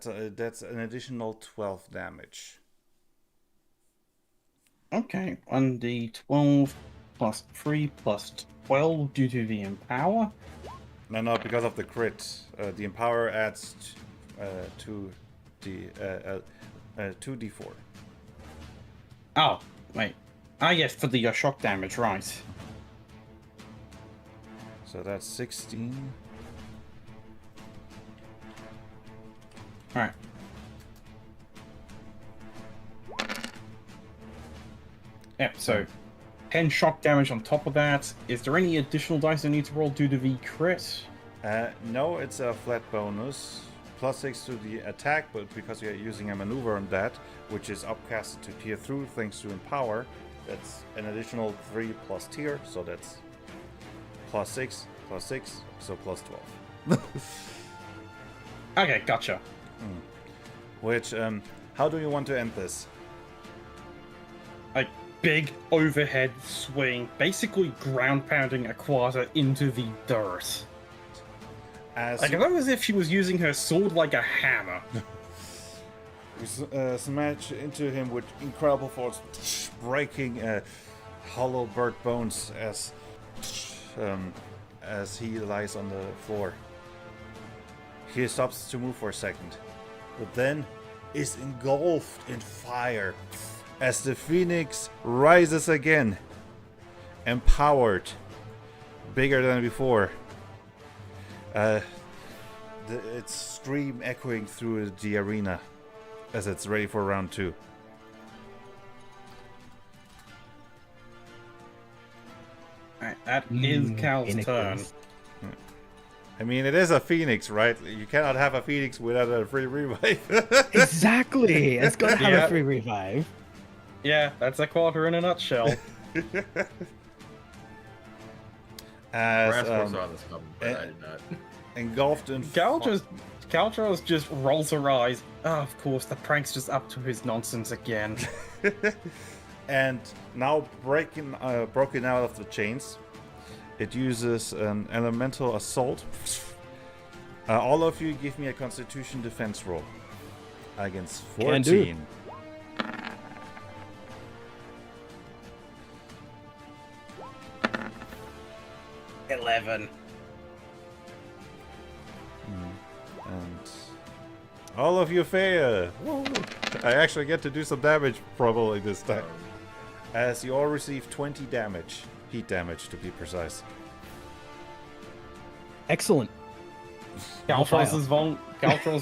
an additional 12 damage. Okay, 1d12 plus 3 plus 12 due to the empower. No, because of the crit. The empower adds 2d4. Oh, wait. Ah, yes, for the shock damage, right. So that's 16. Alright. Yep, so 10 shock damage on top of that. Is there any additional dice I need to roll due to the crit? No, it's a flat bonus. Plus 6 to the attack, but because you're using a maneuver on that, which is upcasted to tear through thanks to empower, that's an additional 3 plus tear, so that's plus 6, so plus 12. Okay, gotcha. Which, how do you want to end this? A big overhead swing, basically ground pounding Aquata into the dirt. As Like, it was as if she was using her sword like a hammer. you smash into him with incredible force, breaking hollow bird bones as he lies on the floor. He stops to move for a second, but then is engulfed in fire as the phoenix rises again, empowered, bigger than before. Its scream echoing through the arena as it's ready for round 2. Alright, that is Cal's Ishanekon. turn. I mean, it is a phoenix, right? You cannot have a phoenix without a free revive. Exactly. It's got to have Yeah. a free revive. Yeah, that's Aquata in a nutshell. As Rascal saw this coming, but I did not. engulfed in Caltros just rolls her eyes. Oh, of course, the prank's just up to his nonsense again. and now broken out of the chains, it uses an elemental assault. All of you give me a Constitution defense roll against 14. Can do. 11. And All of you fail. Woo. I actually get to do some damage probably this time. As you all receive 20 damage. Heat damage, to be precise. Excellent. Galtros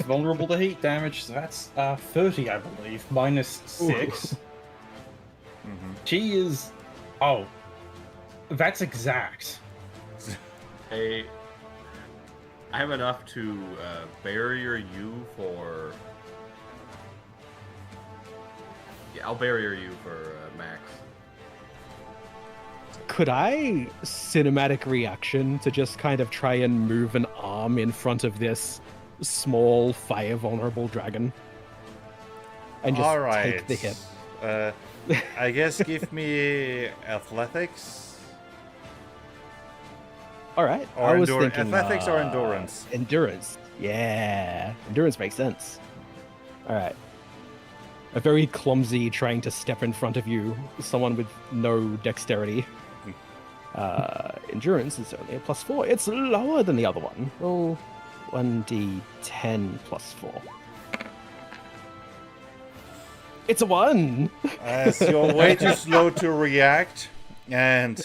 vulnerable to heat damage, so that's 30, I believe, minus 6. She is... Oh. That's exact. Hey, I have enough to barrier you for... Yeah, I'll barrier you for max. Could I cinematic reaction to just kind of try and move an arm in front of this small fire vulnerable dragon? And just take the hit. I guess give me athletics. Alright. Or I was thinking athletics or endurance. Endurance. Yeah. Endurance makes sense. Alright. A very clumsy trying to step in front of you, someone with no dexterity. Endurance is only a +4. It's lower than the other one. Roll 1d10 +4. It's a 1! As you're way too slow to react. And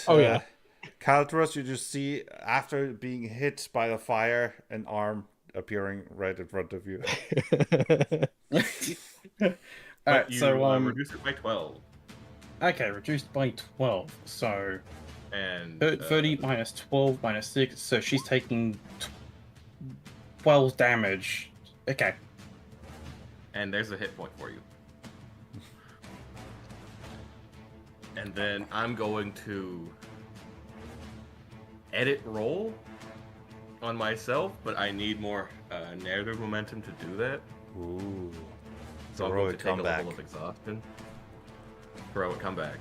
Kaltros, you just see, after being hit by the fire, an arm appearing right in front of you. But you so reduce it by 12. Okay, reduced by 12. So And 30 minus 12 minus 6. So she's taking 12 damage. Okay. And there's a hit point for you. And then I'm going to edit roll on myself, but I need more narrative momentum to do that. Ooh. So I'm Heroic going to take comeback. a level of exhaustion. Heroic comeback.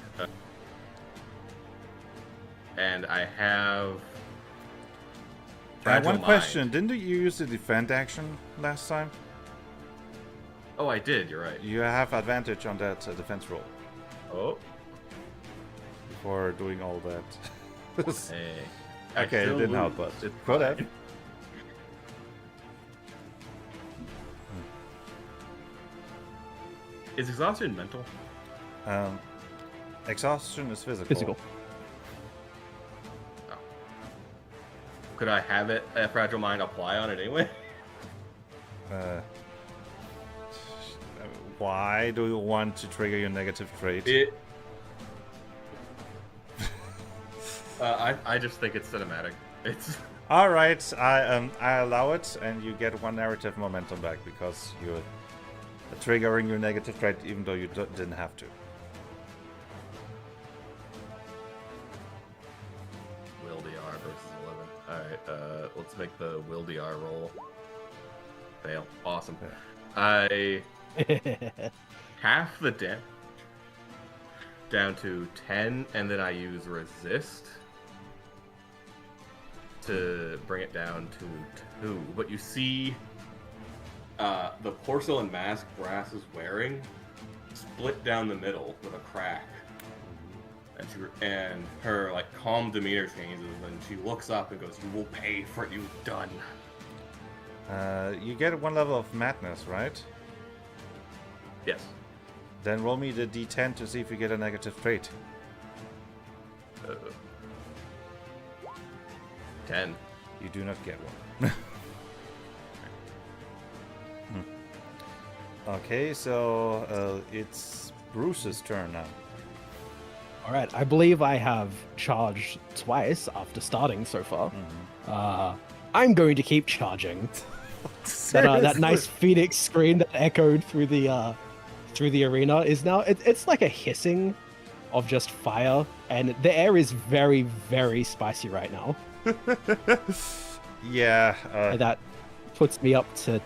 And I have... Fragile One Mind. question. Didn't you use the defend action last time? Oh, I did. You're right. You have advantage on that defense roll Oh. before doing all that. Hey. I Okay, it still didn't help lose. us. It's Could fine. have. Is exhaustion mental? Exhaustion is physical. Physical. Could I have it, Fragile Mind, apply on it anyway? Why do you want to trigger your negative trait? It. I just think it's cinematic. It's. All right, I allow it, and you get 1 narrative momentum back because you're triggering your negative trait, even though you didn't have to. Will DR versus 11. Alright, let's make the Will DR roll. Fail. Awesome. I half the damage down to 10, and then I use resist to bring it down to 2. But you see the porcelain mask Brass is wearing split down the middle with a crack. And her like calm demeanor changes, and she looks up and goes, "You will pay for what you've done." You get 1 level of madness, right? Yes. Then roll me the d10 to see if you get a negative trait. 10. You do not get one. Okay, so it's Bruce's turn now. Alright, I believe I have charged twice after starting so far. I'm going to keep charging. That nice phoenix scream that echoed through the arena is now it's like a hissing of just fire, and the air is very, very spicy right now. Yeah. And that puts me up to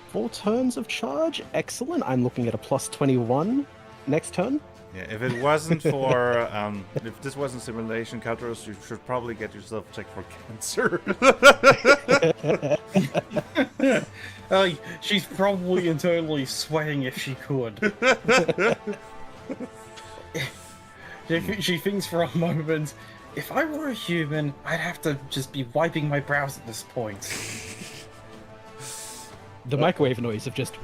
4 turns of charge. Excellent. I'm looking at a +21 next turn. Yeah, if it wasn't for, if this wasn't simulation, Katros, you should probably get yourself checked for cancer. She's probably internally sweating if she could. She thinks for a moment, if I were a human, I'd have to just be wiping my brows at this point. the microwave noise of just.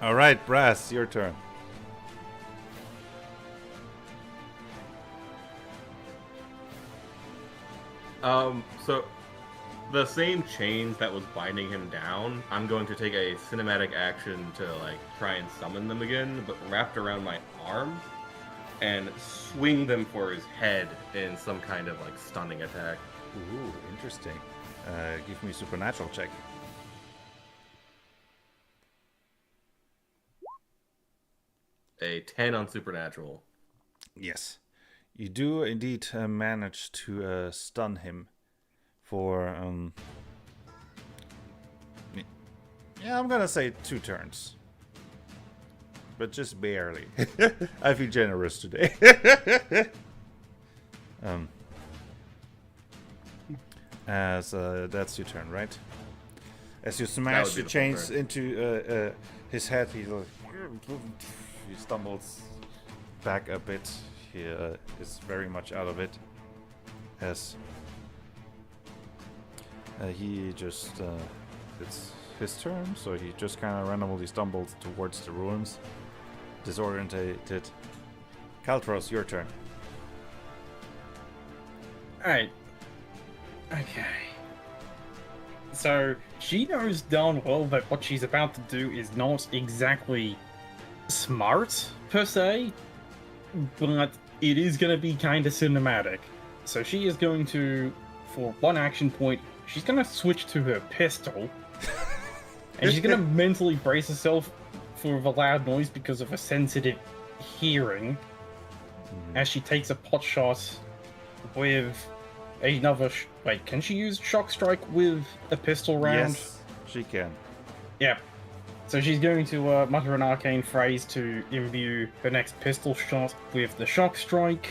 All right, Brass, your turn. So the same chains that was binding him down, I'm going to take a cinematic action to like try and summon them again, but wrapped around my arm and swing them for his head in some kind of like stunning attack. Ooh, interesting. Give me a supernatural check. A 10 on supernatural. Yes. You do indeed manage to stun him for, yeah, I'm gonna say 2 turns. But just barely. I feel generous today. As that's your turn, right? As you smash the chains into his head, he stumbles back a bit. He is very much out of it. As he just it's his turn, so he just kind of randomly stumbles towards the ruins, disorientated. Kaltros, your turn. Alright. Okay. So, she knows darn well that what she's about to do is not exactly smart, per se, but it is going to be kind of cinematic. So she is going to, for one action point, she's going to switch to her pistol, and she's going to mentally brace herself for the loud noise because of a sensitive hearing, as she takes a pot shot with another... Wait, can she use Shock Strike with a pistol round? Yes, she can. Yep. So she's going to mutter an arcane phrase to imbue her next pistol shot with the Shock Strike.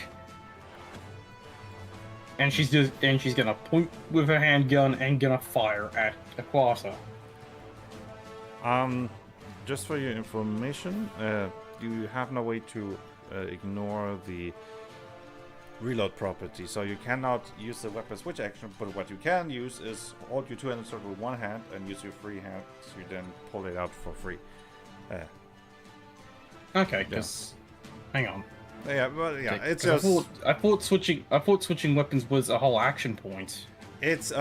And she's gonna point with her handgun and gonna fire at Aquata. Just for your information, you have no way to ignore the reload property, so you cannot use the weapon switch action, but what you can use is hold your two-handed sword with one hand and use your free hand to then pull it out for free. Okay, because hang on. Yeah, well, yeah, Okay, it's 'cause just I thought switching weapons was a whole action point. it's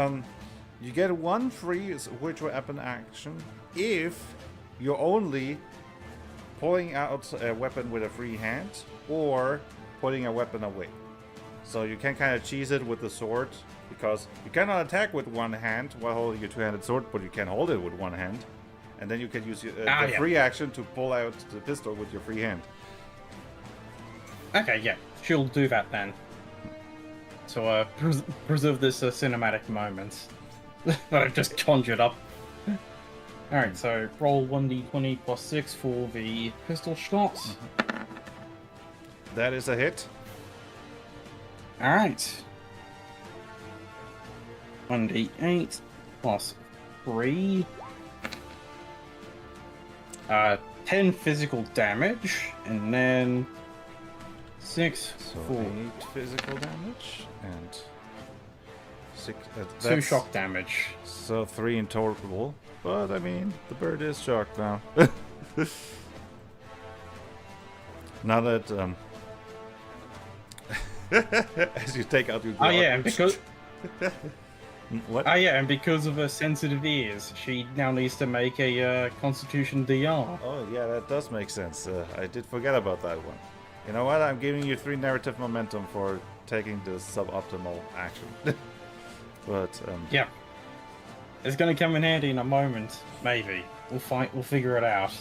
you get one free switch weapon action if you're only pulling out a weapon with a free hand or putting a weapon away. So you can kind of cheese it with the sword, because you cannot attack with one hand while holding your two-handed sword, but you can hold it with one hand. And then you can use the free action to pull out the pistol with your free hand. Okay, yeah, she'll do that then. So, preserve this cinematic moment that I've just conjured up. Alright, so roll 1d20 plus 6 for the pistol shots. That is a hit. Alright. 1d8 plus 3. 10 physical damage, and then 6 So for 8 physical damage and 6. 2 shock damage. So 3 in total. But I mean, the bird is shocked now. Now that as you take out your Oh yeah, and because what? and because of her sensitive ears, she now needs to make a Constitution DR. Oh yeah, that does make sense. I did forget about that one. You know what? I'm giving you 3 narrative momentum for taking the suboptimal action. But Yeah, it's gonna come in handy in a moment. Maybe we'll figure it out.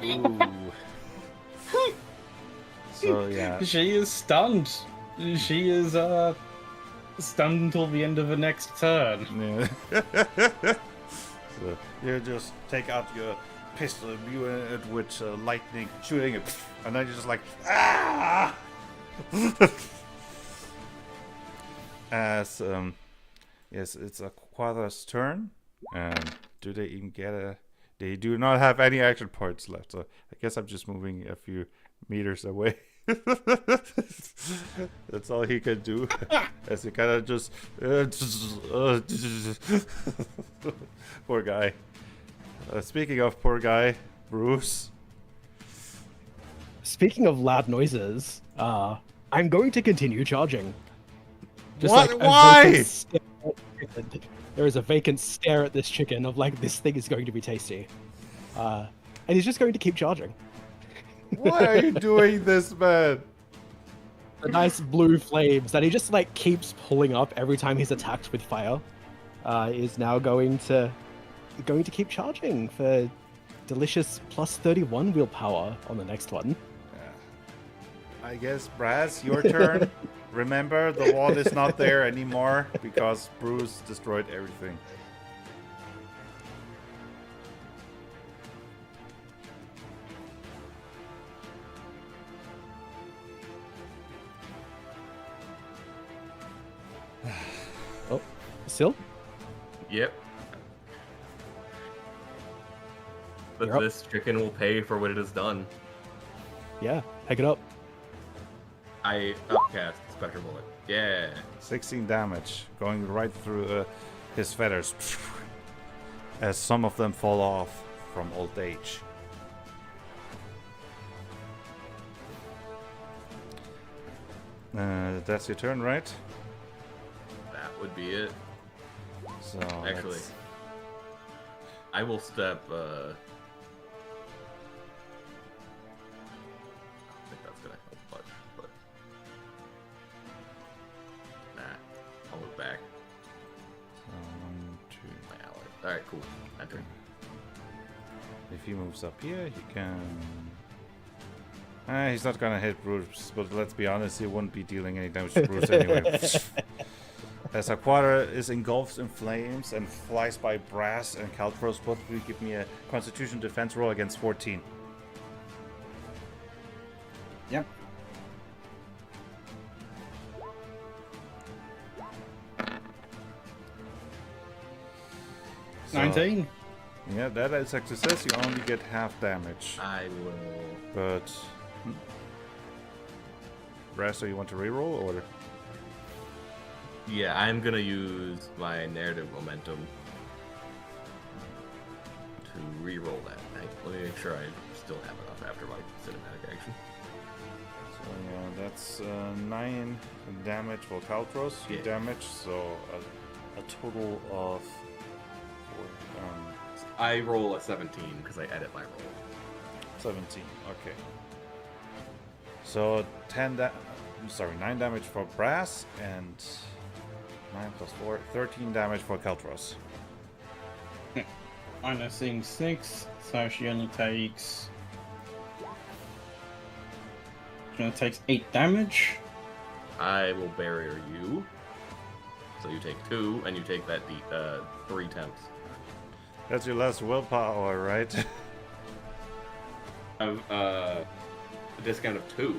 ooh. So yeah, She is stunned. She is stunned until the end of the next turn. yeah. So you just take out your pistol, imbue it with lightning, shooting it, and then you're just like, ah! As yes, it's Aquata's turn, and do they even get a? They do not have any action points left, so I guess I'm just moving a few meters away. That's all he can do. As he kind of just. Poor guy. Speaking of poor guy, Bruce. Speaking of loud noises, I'm going to continue charging. What? a Why? vacant stare at the chicken. There is a vacant stare at this chicken of like, this thing is going to be tasty. And he's just going to keep charging. Why are you doing this, man? The nice blue flames that he just like keeps pulling up every time he's attacked with fire is now going to keep charging for delicious plus 31 willpower on the next one. I guess, Brass, your turn. Remember, the wall is not there anymore because Bruce destroyed everything. Oh, still? Yep. But You're up. this chicken will pay for what it has done. Yeah, pick it up. I upcast Spectre Bullet. Yeah. 16 damage, going right through his feathers. As some of them fall off from old age. That's your turn, right? That would be it. So Actually, let's- I will step. I think that's gonna help much, but nah, I'll move back. so 1, 2. My ally. All right, cool. My turn. If he moves up here, he can. He's not gonna hit Bruce, but let's be honest, he wouldn't be dealing any damage to Bruce anyway. As Aquata is engulfed in flames and flies by Brass and Caltros, both will give me a Constitution defense roll against 14. Yep. So, 19. Yeah, that is a success. You only get half damage. I will. But. Brass, so you want to reroll or? Yeah, I'm gonna use my narrative momentum to re-roll that. Let me make sure I still have enough after my cinematic action. So yeah, that's 9 damage for Caltros. Yeah. Damage, so a total of 4, I roll a 17 because I edit my roll. 17. Okay. So 9 damage for Brass and 9 plus 4, 13 damage for Caltros. Minusing 6, so she only takes. She only takes 8 damage. I will barrier you. So you take 2, and you take that 3 temps. That's your last willpower, right? A discount of 2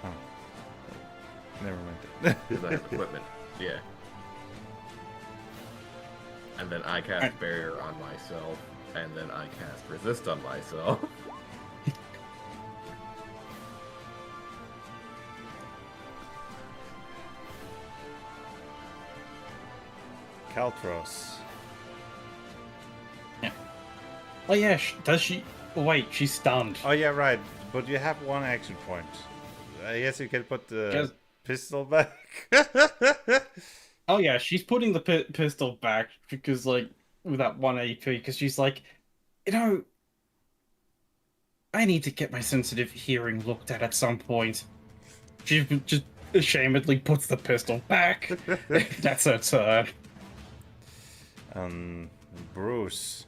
Oh. Never mind. because I have equipment. Yeah. And then I cast barrier on myself, and then I cast resist on myself. Caltros. Oh yeah, does she? Oh, wait, she's stunned. Oh yeah, right. But you have 1 action point. I guess you can put the Just- pistol back. Oh yeah, she's putting the pistol back because like with that 1 AP because she's like, I need to get my sensitive hearing looked at some point. She just ashamedly puts the pistol back. That's her turn. Bruce.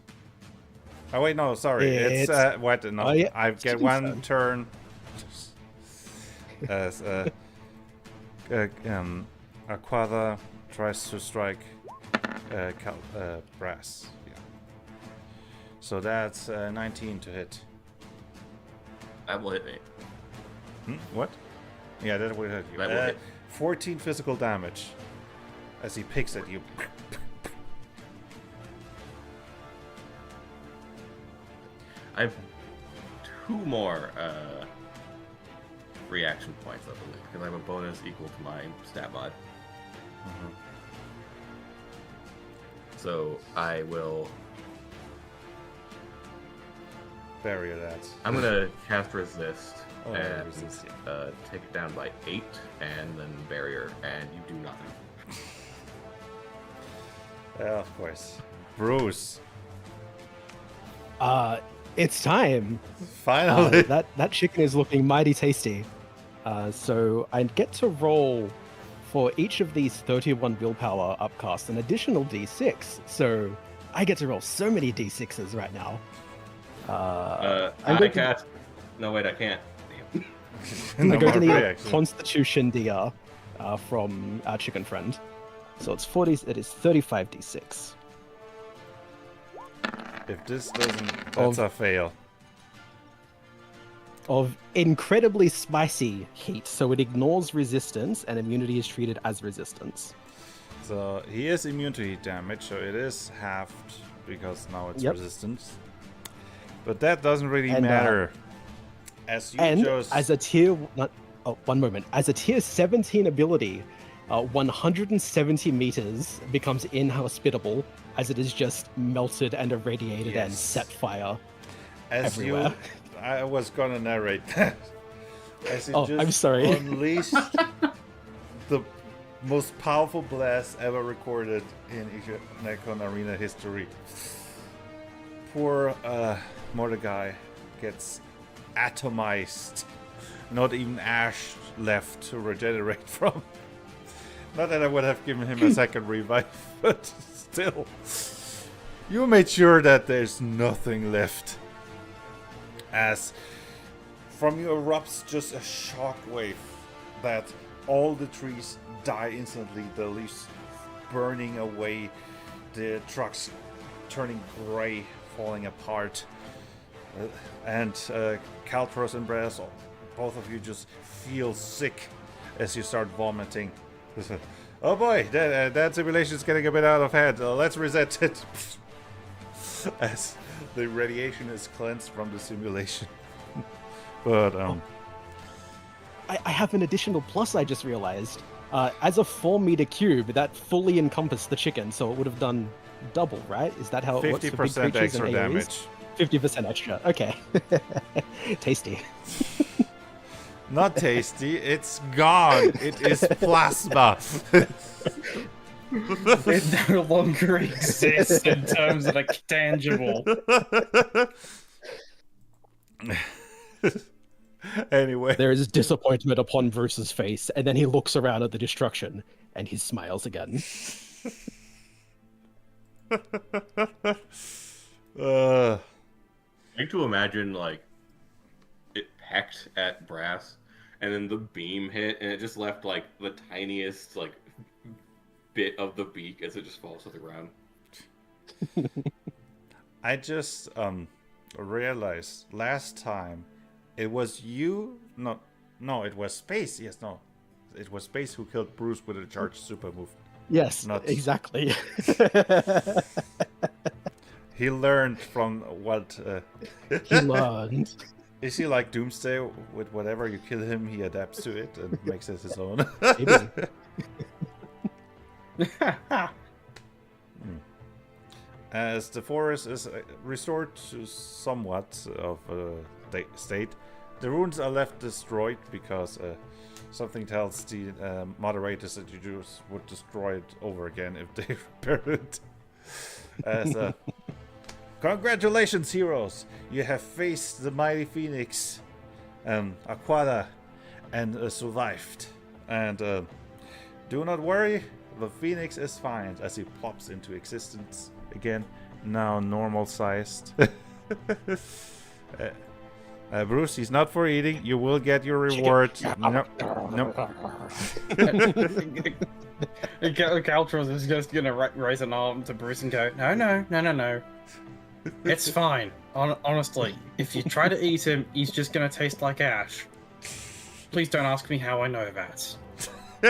Oh wait, no, sorry. It's It's- what? No, Oh, yeah, I it's get Steve's 1 turn. As Aquada tries to strike Brass. Yeah. So that's 19 to hit. That will hit me. What? Yeah, that will hit you. That will hit. 14 physical damage as he picks at you. I have 2 more reaction points, I believe, because I have a bonus equal to my stat mod. Mhm. So I will. Bury that. I'm gonna cast resist Oh, and resist, take it down by 8, and then barrier, and you do nothing. Yeah, of course. Bruce, It's time. finally. That chicken is looking mighty tasty. So I get to roll for each of these 31 willpower upcasts an additional d6. So I get to roll so many d6s right now. I'm I going to- cast. No, wait, I can't. Damn. I'm No going to more need a reaction. Constitution DR from our chicken friend. So it's 40. It is 35 d6. If this doesn't, that's a fail. Of incredibly spicy heat, so it ignores resistance, and immunity is treated as resistance. So he is immune to heat damage, so it is halved because now it's Yep. resistance. But that doesn't really And, matter. As you And chose. as a tier, one moment, as a tier 17 ability, 170 meters becomes inhospitable as it is just melted and irradiated and Yes. set fire. As everywhere. I was gonna narrate that. As you Oh, just I'm sorry. unleashed the most powerful blast ever recorded in Ishanekon Arena history. Poor Mordecai gets atomized. Not even ash left to regenerate from. Not that I would have given him a second revive, but still. You made sure that there's nothing left. As from you erupts just a shockwave that all the trees die instantly, the leaves burning away, the trucks turning gray, falling apart. And Kaltros and Brass, both of you just feel sick as you start vomiting. Oh boy, that simulation is getting a bit out of hand. Let's reset it. As the radiation is cleansed from the simulation. But I have an additional plus I just realized. As a 4-meter cube, that fully encompassed the chicken, so it would have done double, right? Is that how it works for big 50% creatures extra and AoEs? damage. 50% extra. Okay. Tasty. Not tasty, it's gone. It is plasma. It no longer exists in terms of a tangible. Anyway. There is disappointment upon Bruce's face, and then he looks around at the destruction, and he smiles again. I like to imagine like it pecked at Brass, and then the beam hit, and it just left like the tiniest like bit of the beak as it just falls to the ground. I just realized last time it was you. No, it was Space. Yes, no, it was Space who killed Bruce with a charged super move. Yes, Not- exactly. He learned from what. He learned. Is he like Doomsday? With whatever you kill him, he adapts to it and makes it his own. Maybe. As the forest is restored to somewhat of a state, the ruins are left destroyed because something tells the moderators that you just would destroy it over again if they repair it. As congratulations, heroes! You have faced the mighty Phoenix, Aquada, and survived. And do not worry, the Phoenix is fine as he plops into existence again, now normal sized. Bruce, he's not for eating. You will get your reward. No. Caltros is just gonna raise an arm to Bruce and go, no. It's fine. Honestly, if you try to eat him, he's just gonna taste like ash. Please don't ask me how I know that.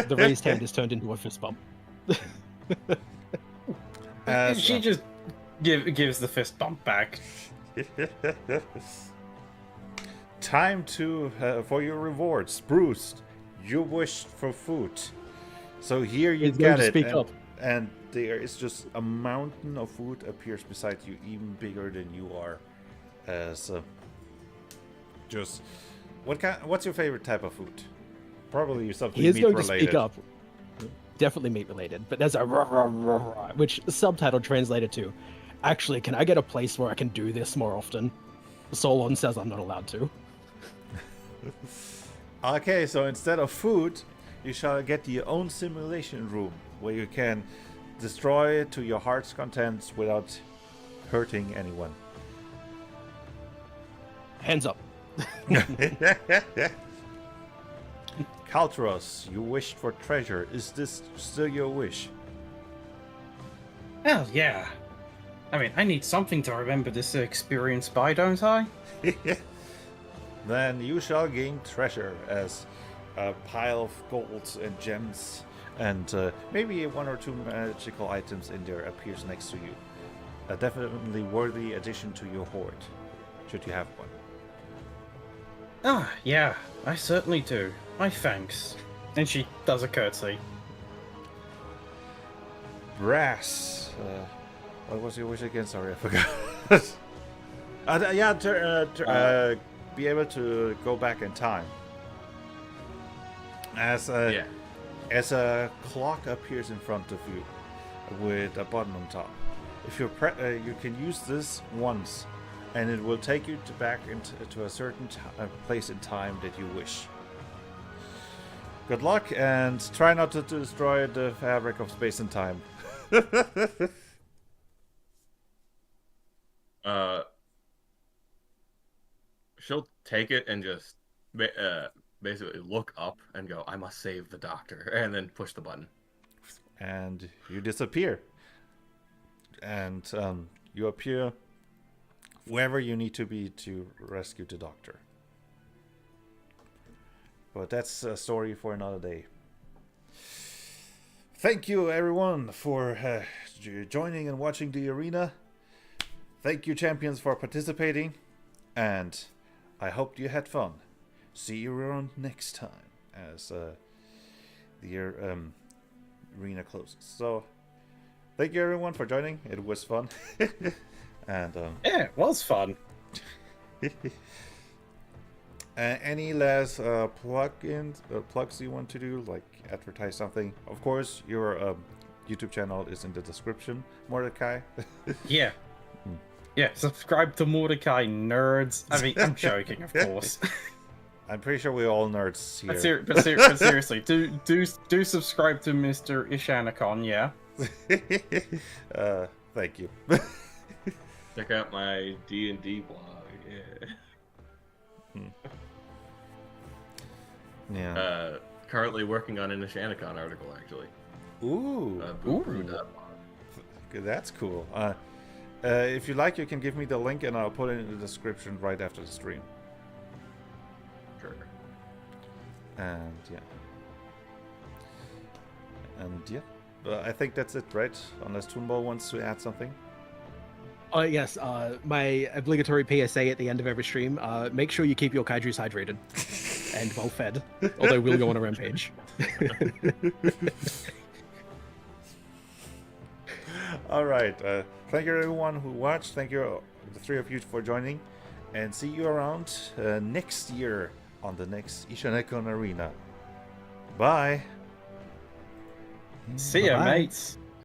The raised hand is turned into a fist bump. She just gives the fist bump back. time to for your rewards. Bruce, you wished for food. So here you He's going get to it. speak and, up. and there is just a mountain of food appears beside you, even bigger than you are. So just what's your favorite type of food? Probably something He is meat going related. to speak up. Definitely meat related, but there's a which subtitle translated to, actually, can I get a place where I can do this more often? Solon says I'm not allowed to. Okay, so instead of food, you shall get your own simulation room where you can destroy it to your heart's contents without hurting anyone. Hands up. Kaltros, you wished for treasure. Is this still your wish? Hell yeah. I mean, I need something to remember this experience by, don't I? Then you shall gain treasure as a pile of gold and gems and maybe one or two magical items in there appears next to you. A definitely worthy addition to your hoard, should you have one. Ah, yeah, I certainly do. My thanks. And she does a curtsy. Brass. What was your wish again? Sorry, I forgot. Be able to go back in time. As a clock appears in front of you with a button on top. If you you can use this once, and it will take you back into a certain place in time that you wish. Good luck, and try not to destroy the fabric of space and time. She'll take it and just basically look up and go, I must save the doctor, and then push the button. And you disappear. And you appear wherever you need to be to rescue the doctor. But that's a story for another day. Thank you, everyone, for joining and watching the arena. Thank you, champions, for participating. And I hope you had fun. See you around next time as the arena closes. So, thank you, everyone, for joining. It was fun. And Yeah, it was fun. any last plugs you want to do, like advertise something? Of course, your YouTube channel is in the description, Mordecai. Yeah. Yeah, subscribe to Mordecai, nerds. I mean, I'm joking, of course. I'm pretty sure we're all nerds here. But seriously, do subscribe to Mr. Ishanekon, yeah? Thank you. Check out my D&D blog. Yeah. Yeah. Currently working on an Ishanekon article, actually. Ooh. That's cool. If you like, you can give me the link and I'll put it in the description right after the stream. Sure. And yeah. I think that's it, right? Unless Toonball wants to add something. Yes, my obligatory PSA at the end of every stream, make sure you keep your kaijus hydrated and well fed, although we'll go on a rampage. All right. Thank you, everyone who watched. Thank you, the three of you, for joining. And see you around next year on the next Ishanekon Arena. Bye. See ya, Bye-bye. mates.